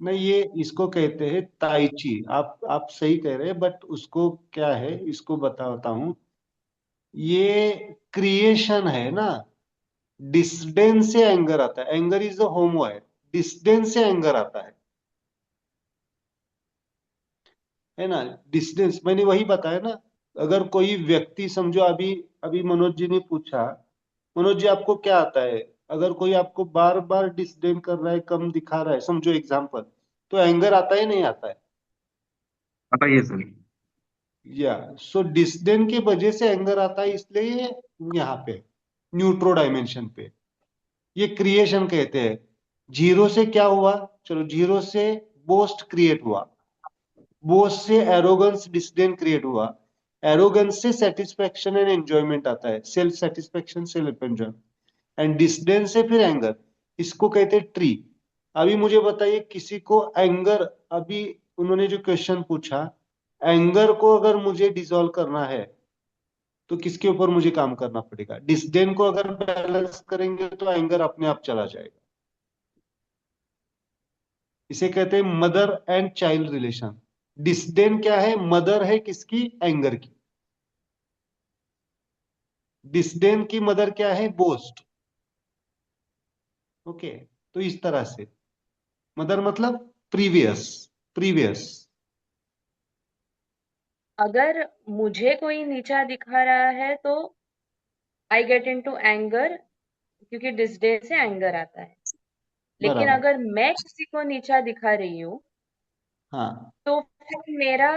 नहीं, ये इसको कहते हैं ताइची। आप सही कह रहे हैं, बट उसको क्या है, इसको बताता हूँ। ये क्रिएशन है ना, डिसडेन से एंगर आता है, anger is the homeward, disdain से एंगर आता है ना। डिस्टेंस मैंने वही बताया ना। अगर कोई व्यक्ति समझो, अभी अभी मनोज जी ने पूछा, मनोज जी आपको क्या आता है, अगर कोई आपको बार बार डिसडेन कर रहा है, कम दिखा रहा है, समझो एग्जाम्पल, तो एंगर आता है नहीं आता है। बताइए सर। या सो डिसडेन के वजह से एंगर आता है, इसलिए ये यहाँ पे न्यूट्रो डायमेंशन पे ये क्रिएशन कहते हैं। जीरो से क्या हुआ, चलो जीरो से बोस्ट क्रिएट हुआ, बोस से एरोगेंस डिसडेन क्रिएट हुआ, एरोगेंस से सेटिस्फेक्शन एंड एंजॉयमेंट आता है, self satisfaction self enjoyment, and disdain से फिर एंगर, इसको कहते हैं ट्री। अभी मुझे बताइए किसी को एंगर, अभी उन्होंने जो क्वेश्चन पूछा, एंगर को अगर मुझे डिसॉल्व करना है तो किसके ऊपर मुझे काम करना पड़ेगा, डिसडेन को अगर बैलेंस करेंगे तो एंगर अपने आप चला जाएगा। इसे कहते हैं mother and child relation. Disdain क्या है, मदर है किसकी, एंगर की। डिसडेन की मदर क्या है, बोस्ट। ओके। तो इस तरह से मदर मतलब प्रीवियस, प्रीवियस। अगर मुझे कोई नीचा दिखा रहा है तो आई गेट इनटू एंगर, क्योंकि डिसडेन से एंगर आता है। लेकिन बराबर। अगर मैं किसी को नीचा दिखा रही हूँ हाँ, तो फिर मेरा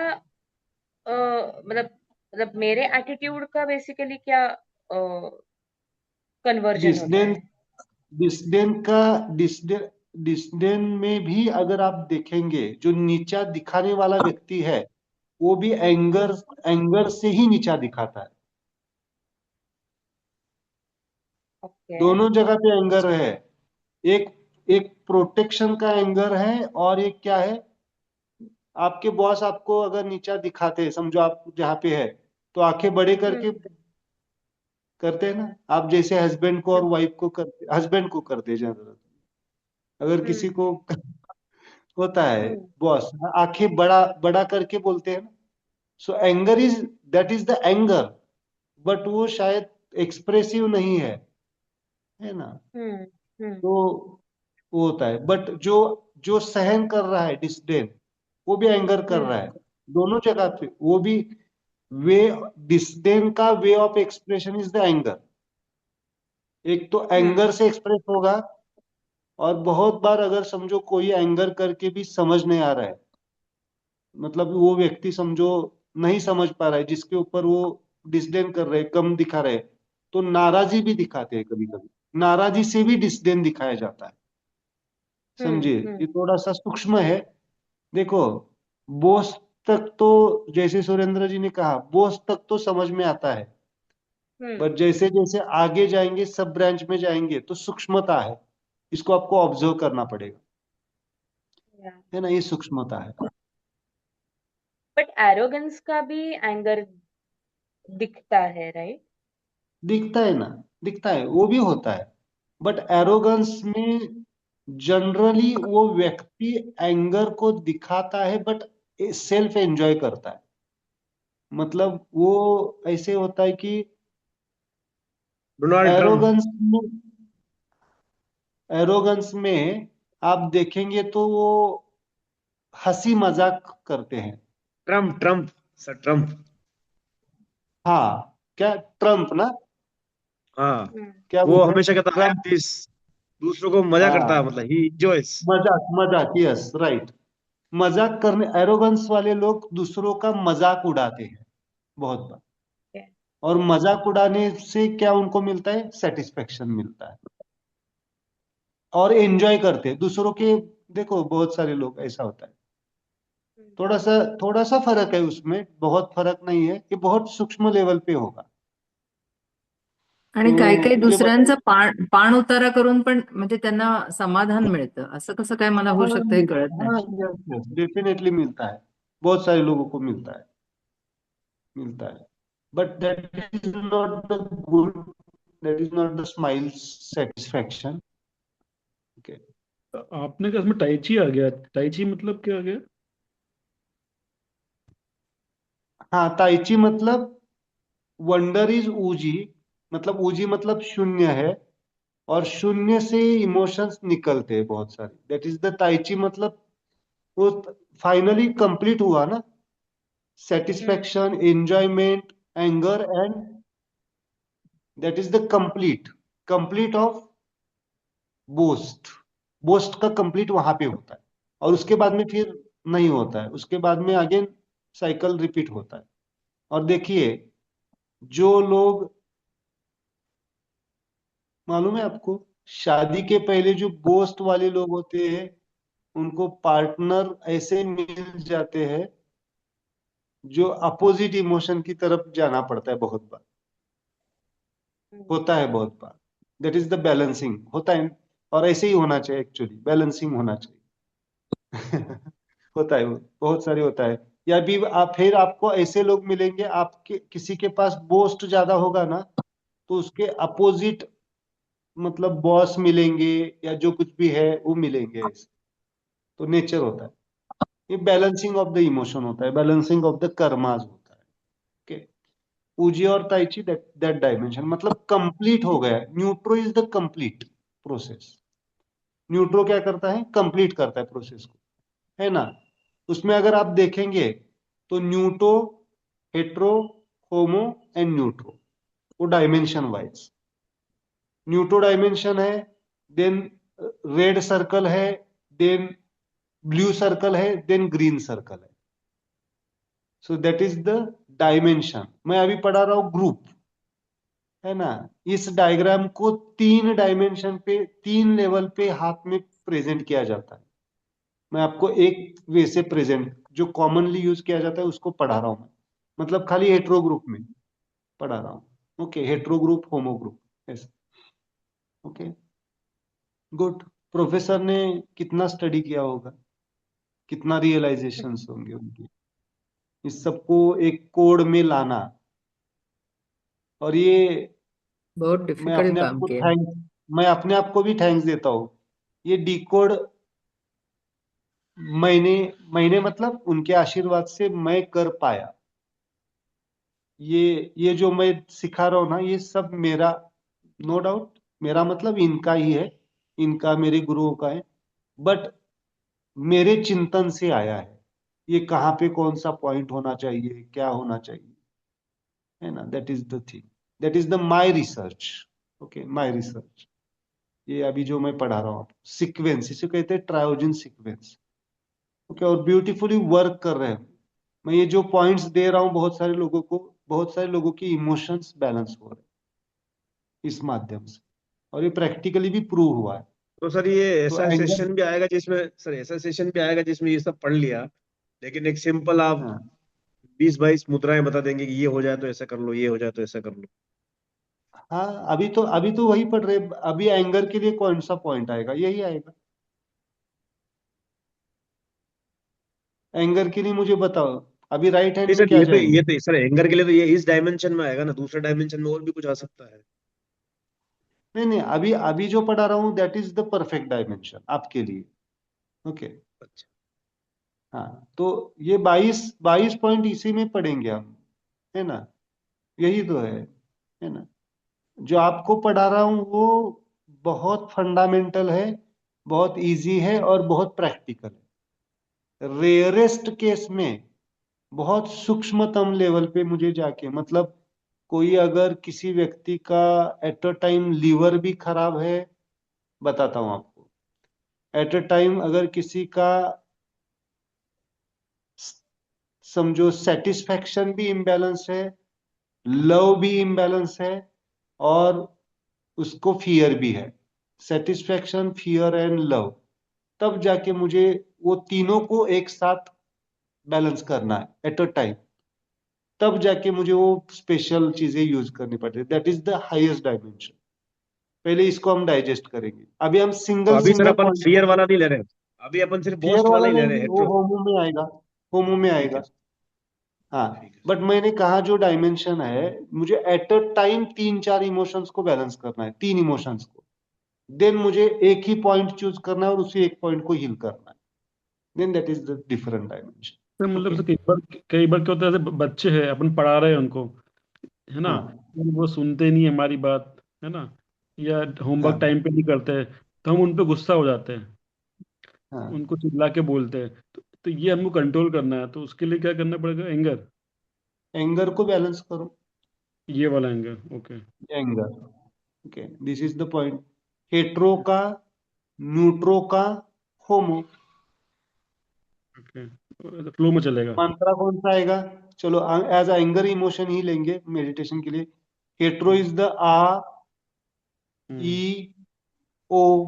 मतलब मेरे एटीट्यूड का बेसिकली क्या कन्वर्जन होता डिसडेन है? डिसडेन का डिसडेन डिसडेन में भी अगर आप देखेंगे, जो नीचा दिखाने वाला व्यक्ति है वो भी एंगर से ही नीचा दिखाता है। ओके। दोनों जगह पे एंगर है। एक एक प्रोटेक्शन का एंगर है, और एक क्या है, आपके बॉस आपको अगर नीचा दिखाते हैं, समझो आप जहाँ पे है, तो आंखें बड़े करके हम्म करते हैं ना, आप जैसे हस्बैंड को और हम्म वाइफ को करते, हस्बैंड को करते ज्यादा, अगर किसी हम्म को होता है हम्म बॉस, आंखें बड़ा बड़ा करके बोलते हैं ना। सो anger is, that is the anger, but वो शायद एक्सप्रेसिव नहीं है ना। हम्म हम्म तो वो होता है, बट जो जो सहन कर रहा है डिसडेन, वो भी एंगर कर हम्म रहा है, दोनों जगह पे वो भी। वे डिसडेन का way of expression is the anger, एक तो एंगर से एक्सप्रेस होगा, और बहुत बार अगर समझो कोई एंगर करके भी समझ नहीं आ रहा है, मतलब वो व्यक्ति समझो नहीं समझ पा रहा है, जिसके ऊपर वो डिसडेन कर रहे, कम दिखा रहे, तो नाराजी भी दिखाते हैं कभी कभी, नाराजी से भी डिसडेन दिखाया जाता है। समझिए, ये थोड़ा सा सूक्ष्म है। देखो, बोस तक तो, जैसे सुरेंद्र जी ने कहा, बोस तक तो समझ में आता है, पर जैसे जैसे आगे जाएंगे, सब ब्रांच में जाएंगे, तो सूक्ष्मता है, इसको आपको ऑब्जर्व करना पड़ेगा, है ना, ये सूक्ष्मता है। बट एरोगेंस का भी एंगर दिखता है, राइट? दिखता है ना, दिखता है, वो भी होता है, बट एरोगेंस में जनरली वो व्यक्ति एंगर को दिखाता है, बट सेल्फ एंजॉय करता है। मतलब वो ऐसे होता है कि डोनाल्ड ट्रम्प। एरोगेंस में आप देखेंगे तो वो हंसी मजाक करते हैं। Trump Trump sir, Trump. हाँ, क्या ट्रम्प ना, हाँ, क्या वो बोलते हैं, हमेशा कहता है ट्रम्प। दिस, दूसरों को मजा करता है, हाँ, मतलब ही एंजॉयस। मजाक मजाक, यस राइट। मजाक करने, एरोगेंस वाले लोग दूसरों का मजाक उड़ाते हैं बहुत बार, और मजाक उड़ाने से क्या उनको मिलता है, सेटिस्फेक्शन मिलता है, और एंजॉय करते हैं दूसरों के। देखो, बहुत सारे लोग ऐसा होता है, थोड़ा सा फर्क है उसमें, बहुत फर्क नहीं है, ये बहुत सूक्ष्म लेवल पे होगा। आणि काही तो काही जे बता, दुसऱ्यांचा पाण उतारा करून पण म्हणजे त्यांना समाधान मिळतं, असं कसं काय मला होऊ हाँ शकतं हे कळत नाही. हाँ, यस यस, डेफिनेटली मिलता है, बहुत सारे लोगों को मिलता है, but that is not the good, that is not the smile satisfaction. Okay. आपने कहा इसमें टाइची आ गया, टाइची मतलब क्या आ गया? हाँ, ताइची मतलब वंडर इज ऊजी, मतलब ऊजी मतलब शून्य है, और शून्य से इमोशंस निकलते हैं बहुत सारे, दैट इज द ताइची। मतलब वो फाइनली कंप्लीट हुआ ना, satisfaction, enjoyment, anger, and that is the complete of boast. Boast का कंप्लीट वहां पे होता है, और उसके बाद में फिर नहीं होता है, उसके बाद में अगेन साइकिल रिपीट होता है। और देखिए, जो लोग, मालूम है आपको, शादी के पहले जो बोस्ट वाले लोग होते हैं, उनको पार्टनर ऐसे मिल जाते हैं जो अपोजिट इमोशन की तरफ जाना पड़ता है बहुत बार, होता है बहुत बार। दैट इज द बैलेंसिंग होता है, और ऐसे ही होना चाहिए, एक्चुअली बैलेंसिंग होना चाहिए। होता है वो, बहुत सारे होता है। या भी आप, फिर आपको ऐसे लोग मिलेंगे, आपके किसी के पास बोस्ट ज्यादा होगा ना, तो उसके अपोजिट, मतलब बॉस मिलेंगे, या जो कुछ भी है वो मिलेंगे ऐसे। तो नेचर होता है, ये बैलेंसिंग ऑफ द इमोशन होता है, बैलेंसिंग ऑफ द कर्माज होता है। ओके। पूजी और ताइची, दैट दैट डायमेंशन, मतलब कंप्लीट हो गया। न्यूट्रो इज द कंप्लीट प्रोसेस। न्यूट्रो क्या करता है, कंप्लीट करता है प्रोसेस को, है ना। उसमें अगर आप देखेंगे तो न्यूट्रो, हेट्रो, होमो एंड न्यूट्रो, वो डायमेंशन वाइज। न्यूट्रो डायमेंशन है, देन रेड सर्कल है, देन ब्लू सर्कल है, देन ग्रीन सर्कल है। So that is the dimension. मैं अभी पढ़ा रहा हूं ग्रुप, है ना। इस डायग्राम को 3 डायमेंशन पे, 3 लेवल पे हाथ में प्रेजेंट किया जाता है। मैं आपको एक वे से प्रेजेंट, जो कॉमनली यूज किया जाता है उसको पढ़ा रहा हूं मैं, मतलब खाली हेट्रो ग्रुप में पढ़ा रहा हूं। Okay, hetero group, homo group, ऐसे। Okay, good. प्रोफेसर ने कितना स्टडी किया होगा, कितना रियलाइजेशन होंगे उनके, इस सबको एक कोड में लाना। और ये, बहुत मैं डिफिकल्ट अपने आप काम को किया. थैंक्स मैं अपने आप को भी थैंक्स देता हूँ। ये डिकोड मैंने मतलब उनके आशीर्वाद से मैं कर पाया। ये जो मैं सिखा रहा हूँ ना, ये सब मेरा, नो डाउट मेरा मतलब इनका ही है, इनका, मेरे गुरुओं का है, बट मेरे चिंतन से आया है। ये कहाँ पे कौन सा पॉइंट होना चाहिए, क्या होना चाहिए, है ना। That is the thing, that is the my research. Okay, my research, ये अभी जो मैं पढ़ा रहा हूँ आपको, सीक्वेंस, इसे कहते हैं ट्रायोजन सीक्वेंस। ओके, और ब्यूटीफुली वर्क कर रहे हैं। मैं ये जो पॉइंट्स दे रहा हूँ बहुत सारे लोगों को, बहुत सारे लोगों की इमोशंस बैलेंस हो रहे हैं इस माध्यम से, और ये प्रैक्टिकली भी प्रूव हुआ है। तो सर ये तो ऐसा एंगर, सेशन भी आएगा जिसमें, सर ऐसा सेशन भी आएगा जिसमें ये सब पढ़ लिया, लेकिन एक सिंपल आप हाँ 20-22 मुद्राएं बता देंगे कि ये हो जाए तो ऐसा कर लो, ये हो जाए तो ऐसा कर लो। हाँ, अभी तो वही पढ़ रहे। अभी एंगर के लिए कौन सा पॉइंट आएगा? यही आएगा। एंगर के लिए मुझे बताओ, अभी राइट हैंड नहीं में सर, क्या ये जाएंगे? तो सर एंगर के लिए तो ये इस डायमेंशन में आएगा ना, दूसरे डायमेंशन में और भी कुछ आ सकता है। नहीं नहीं, अभी अभी जो पढ़ा रहा हूँ that is the perfect dimension आपके लिए। ओके, अच्छा। हाँ, तो ये 22 पॉइंट इसी में पढ़ेंगे हम, है ना? यही तो है ना? जो आपको पढ़ा रहा हूँ वो बहुत फंडामेंटल है, बहुत इजी है और बहुत प्रैक्टिकल है। रेयरेस्ट केस में बहुत सूक्ष्मतम लेवल पे मुझे जाके, मतलब कोई अगर किसी व्यक्ति का एट अ टाइम लीवर भी खराब है, बताता हूं आपको, एट अ टाइम अगर किसी का समझो सेटिस्फैक्शन भी इम्बैलेंस है, लव भी इम्बैलेंस है, और उसको फियर भी है, सेटिस्फैक्शन, फियर एंड लव, तब जाके मुझे वो तीनों को एक साथ बैलेंस करना है एट अ टाइम, तब जाके मुझे वो स्पेशल चीजें यूज करनी पड़ती है। That is the highest dimension. पहले इसको हम डाइजेस्ट करेंगे। अभी हम तो सिंगल अभी सर सिंगल अपन पॉइंट फियर को, वाला नहीं ले रहे हैं, अभी अपन सिर्फ फियर बोस्ट वाला वाला ही ले रहे लेंगे, हैं, वो हेट्रो। होमो में आएगा, होमो में ठीक है आएगा। सर, हाँ, ठीक है बट मैंने कहा जो डायमेंशन है, मुझे एट अ टाइम 3-4 इमोशंस को बैलेंस करना है, 3 इमोशंस को। देन मुझे एक ही पॉइंट चूज करना है और उसी एक पॉइंट को हील करना है। Then that is the different तो डायमेंशन। मतलब ओके, से कई बार क्या होता है, जैसे बच्चे हैं, अपन पढ़ा रहे हैं उनको, है ना, हाँ वो सुनते नहीं हमारी बात, है ना, या होमवर्क हाँ टाइम पे नहीं करते हैं, तो हम उन पे गुस्सा हो जाते हैं, हाँ, उनको चिल्ला के बोलते हैं। तो ये हमको कंट्रोल करना है, तो उसके लिए क्या करना पड़ेगा? एंगर, एंगर को बैलेंस करो। ये वाला anger, okay. Anger, okay, this is the point. Hetero का, न्यूट्रो का, होमो। ओके, फ्लो में चलेगा। मंत्रा कौन सा आएगा? चलो एज एंगर इमोशन ही लेंगे मेडिटेशन के लिए। हेट्रो हम्म इज द आ, ई, हम्म, ओ।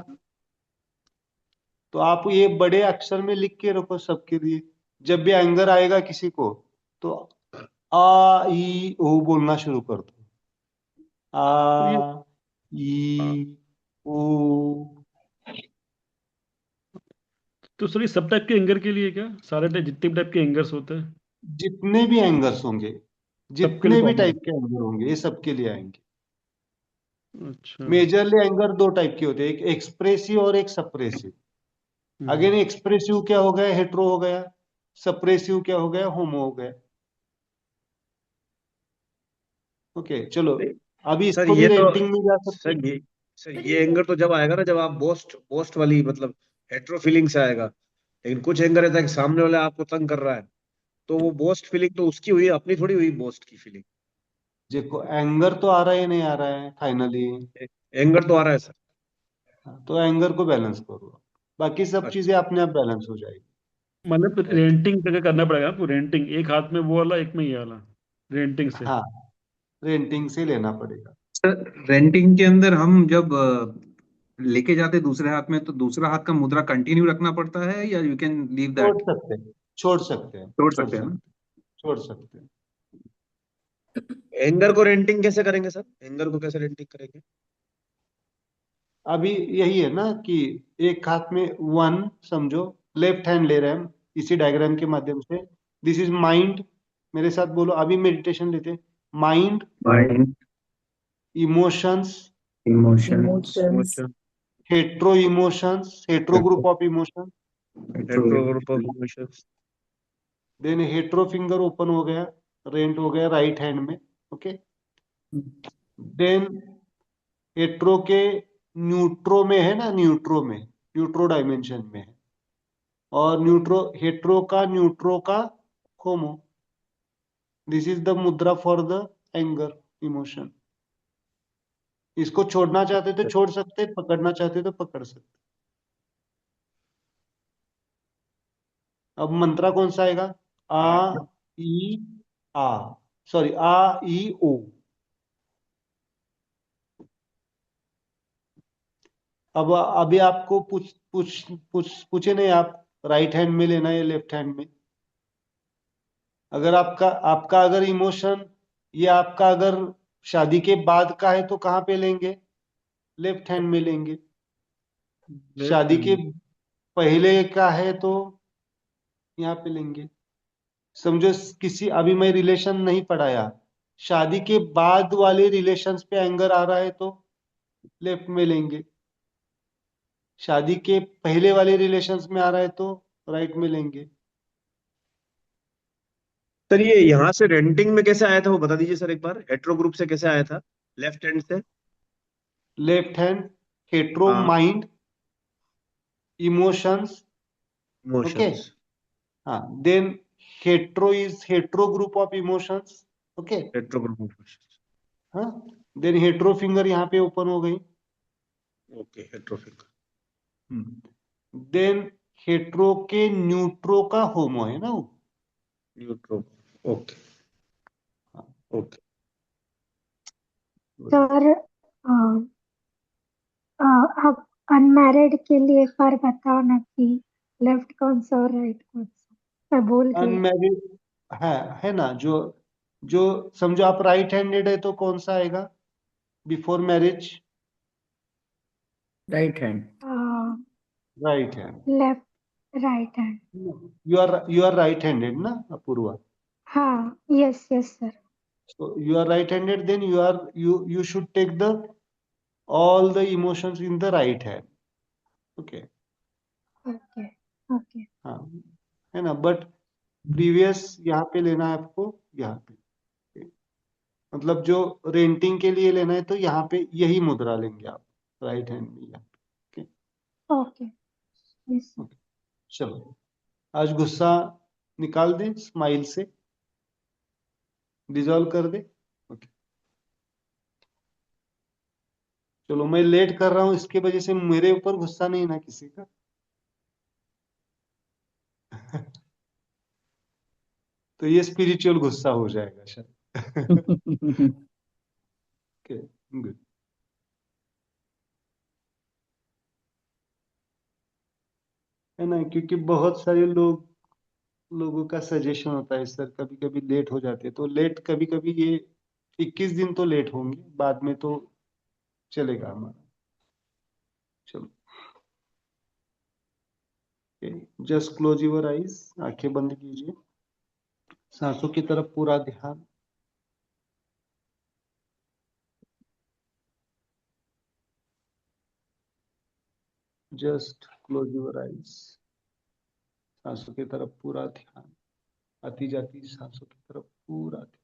तो आप ये बड़े अक्षर में लिख के रखो सबके लिए। जब भी एंगर आएगा किसी को, तो आ ई ओ बोलना शुरू कर दो। तो ये आ, आ, ई, ओ। तो सर ये सब टाइप के एंगर के लिए क्या, सारे टाइप जितने भी टाइप के एंगर्स होते हैं, जितने भी एंगर्स होंगे, सबके लिए जितने भी कॉमन? टाइप के एंगर होंगे, ये सबके लिए आएंगे। अच्छा। मेजरली एंगर दो टाइप के होते हैं, एक एक्सप्रेसिव और एक सप्रेसिव। अगेन हम्म एक्सप्रेसिव क्या हो गया? हेट्रो हो गया। सप्रेसिव क्या हो गया? होमो हो गया। ओके, चलो नहीं अभी सर, इसको भी ये तो रेंटिंग में जा सकते हैं। सर पर ये ये एंगर तो जब आएगा ना, जब आप बोस्ट वाली मतलब हेट्रो फीलिंग से आएगा। लेकिन कुछ एंगर रहता है कि सामने वाला आपको तंग कर रहा है, तो वो बोस्ट फीलिंग तो उसकी हुई, अपनी थोड़ी हुई बोस्ट की फीलिंग। देखो एंगर तो आ रहा है, नहीं आ रहा है फाइनली? एंगर तो आ रहा है सर। तो एंगर को बैलेंस करो, बाकी सब अच्छा। चीजें अपने आप बैलेंस हो जाएगी। मतलब ओके, रेंटिंग करके करना पड़ेगा आपको, रेंटिंग एक हाथ में वो वाला, एक में ये वाला, रेंटिंग से। हाँ, रेंटिंग से लेना पड़ेगा। सर रेंटिंग के अंदर हम जब लेके जाते दूसरे हाथ में, तो दूसरा हाथ का मुद्रा कंटिन्यू रखना पड़ता है, या यू कैन लीव छोड़ दैट? सकते हैं, छोड़ सकते हैं, छोड़ छोड़ सकते हैं ना? सकते हैं, छोड़ सकते हैं। एंगर को रेंटिंग कैसे करेंगे सर, एंगर को कैसे रेंटिंग करेंगे? अभी यही है ना कि एक हाथ में वन, समझो लेफ्ट हैंड ले रहे हैं हम इसी डायग्राम के माध्यम से। This is mind. मेरे साथ बोलो, अभी मेडिटेशन लेते हैं। Mind, mind, emotions, emotion, emotions, emotion, hetero emotions, hetero group of emotion. Hetero group of emotions. Then hetero finger open हो गया, रेंट हो गया राइट हैंड में। ओके, देन हेट्रो के न्यूट्रो में है ना, न्यूट्रो में, न्यूट्रो डायमेंशन में है, और हेट्रो का, न्यूट्रो का, होमो। दिस इज द मुद्रा फॉर द एंगर इमोशन। इसको छोड़ना चाहते तो छोड़ सकते, पकड़ना चाहते तो पकड़ सकते। अब मंत्रा कौन सा आएगा? आ ई आ, सॉरी, आ ई ओ। अब अभी आपको पूछे नहीं आप, राइट हैंड में लेना है या लेफ्ट हैंड में? अगर आपका आपका अगर इमोशन, ये आपका अगर शादी के बाद का है तो कहाँ पे लेंगे? लेफ्ट हैंड में लेंगे। लेफ्ट शादी के हैंड। पहले का है तो यहाँ पे लेंगे। समझो किसी, अभी मैं रिलेशन नहीं पढ़ाया, शादी के बाद वाले रिलेशंस पे एंगर आ रहा है तो लेफ्ट में लेंगे। शादी के पहले वाले रिलेशंस में आ रहा है तो राइट में लेंगे। सर ये यहाँ से रेंटिंग में कैसे आया था वो बता दीजिए सर एक बार, हेट्रो ग्रुप से कैसे आया था लेफ्ट हैंड से? लेफ्ट हैंड, हेट्रो हाँ, माइंड, इमोशंस, ओके। इमोशंस। हाँ, then hetero is hetero group of emotions, okay. Hetero group emotions. हाँ, देन हेट्रो फिंगर यहाँ पे ओपन हो गई। Okay, hetero finger. Then hetero के न्यूट्रो का होमो है ना वो। न्यूट्रो। ओके। हाँ, ओके। सर आप अनमैरिड के लिए एक बार बताओ ना कि लेफ्ट कौन सा और राइट कौन सा, मैं भूल गई। अनमैरिड है ना, जो जो समझो आप राइट हैंडेड है तो कौन सा आएगा before marriage? Right hand. Right hand. Left right hand. You are right handed ना अपूर्वा? हाँ, yes yes sir. So you are right-handed, then you should take the all the emotions in the right hand. Okay. Okay okay हाँ, है ना, but previous यहाँ पे लेना है आपको, यहाँ पे मतलब जो रेंटिंग के लिए लेना है तो यहाँ पे यही मुद्रा लेंगे आप, राइट हैंड में यहाँ पे। Okay. Okay yes sir. Okay, चलो आज गुस्सा निकाल दे, स्माइल से डिजॉल्व कर दे। ओके, चलो मैं लेट कर रहा हूँ, इसके वजह से मेरे ऊपर गुस्सा नहीं ना किसी का। तो ये स्पिरिचुअल गुस्सा हो जाएगा शायद। Okay, good. है ना, क्योंकि बहुत सारे लोगों का सजेशन होता है सर, कभी कभी लेट हो जाते हैं तो लेट, कभी कभी ये 21 दिन तो लेट होंगे, बाद में तो चलेगा हमारा। चलो, जस्ट क्लोज योर आईज, आंखें बंद कीजिए, सांसों की तरफ पूरा ध्यान। जस्ट क्लोज योर आईज, सांसों की तरफ पूरा ध्यान, आती जाती सांसों की तरफ पूरा ध्यान।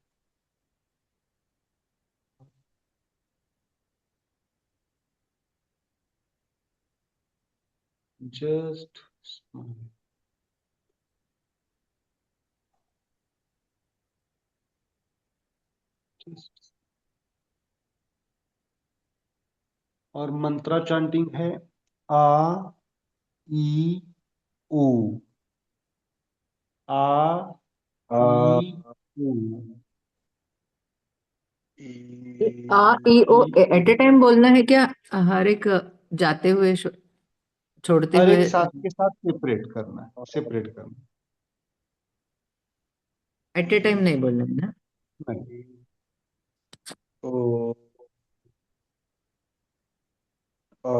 Just smile. जस्ट, और मंत्रा चैंटिंग है आ ई ओ, आ ई ओ, आ ई ओ ई एट ए टाइम बोलना है क्या? हर एक जाते हुए छोड़ते हर हुए एक सांस के साथ सेपरेट करना है, सेपरेट करना एट ए टाइम नहीं बोलना है ना? है। नहीं, ओ, आ,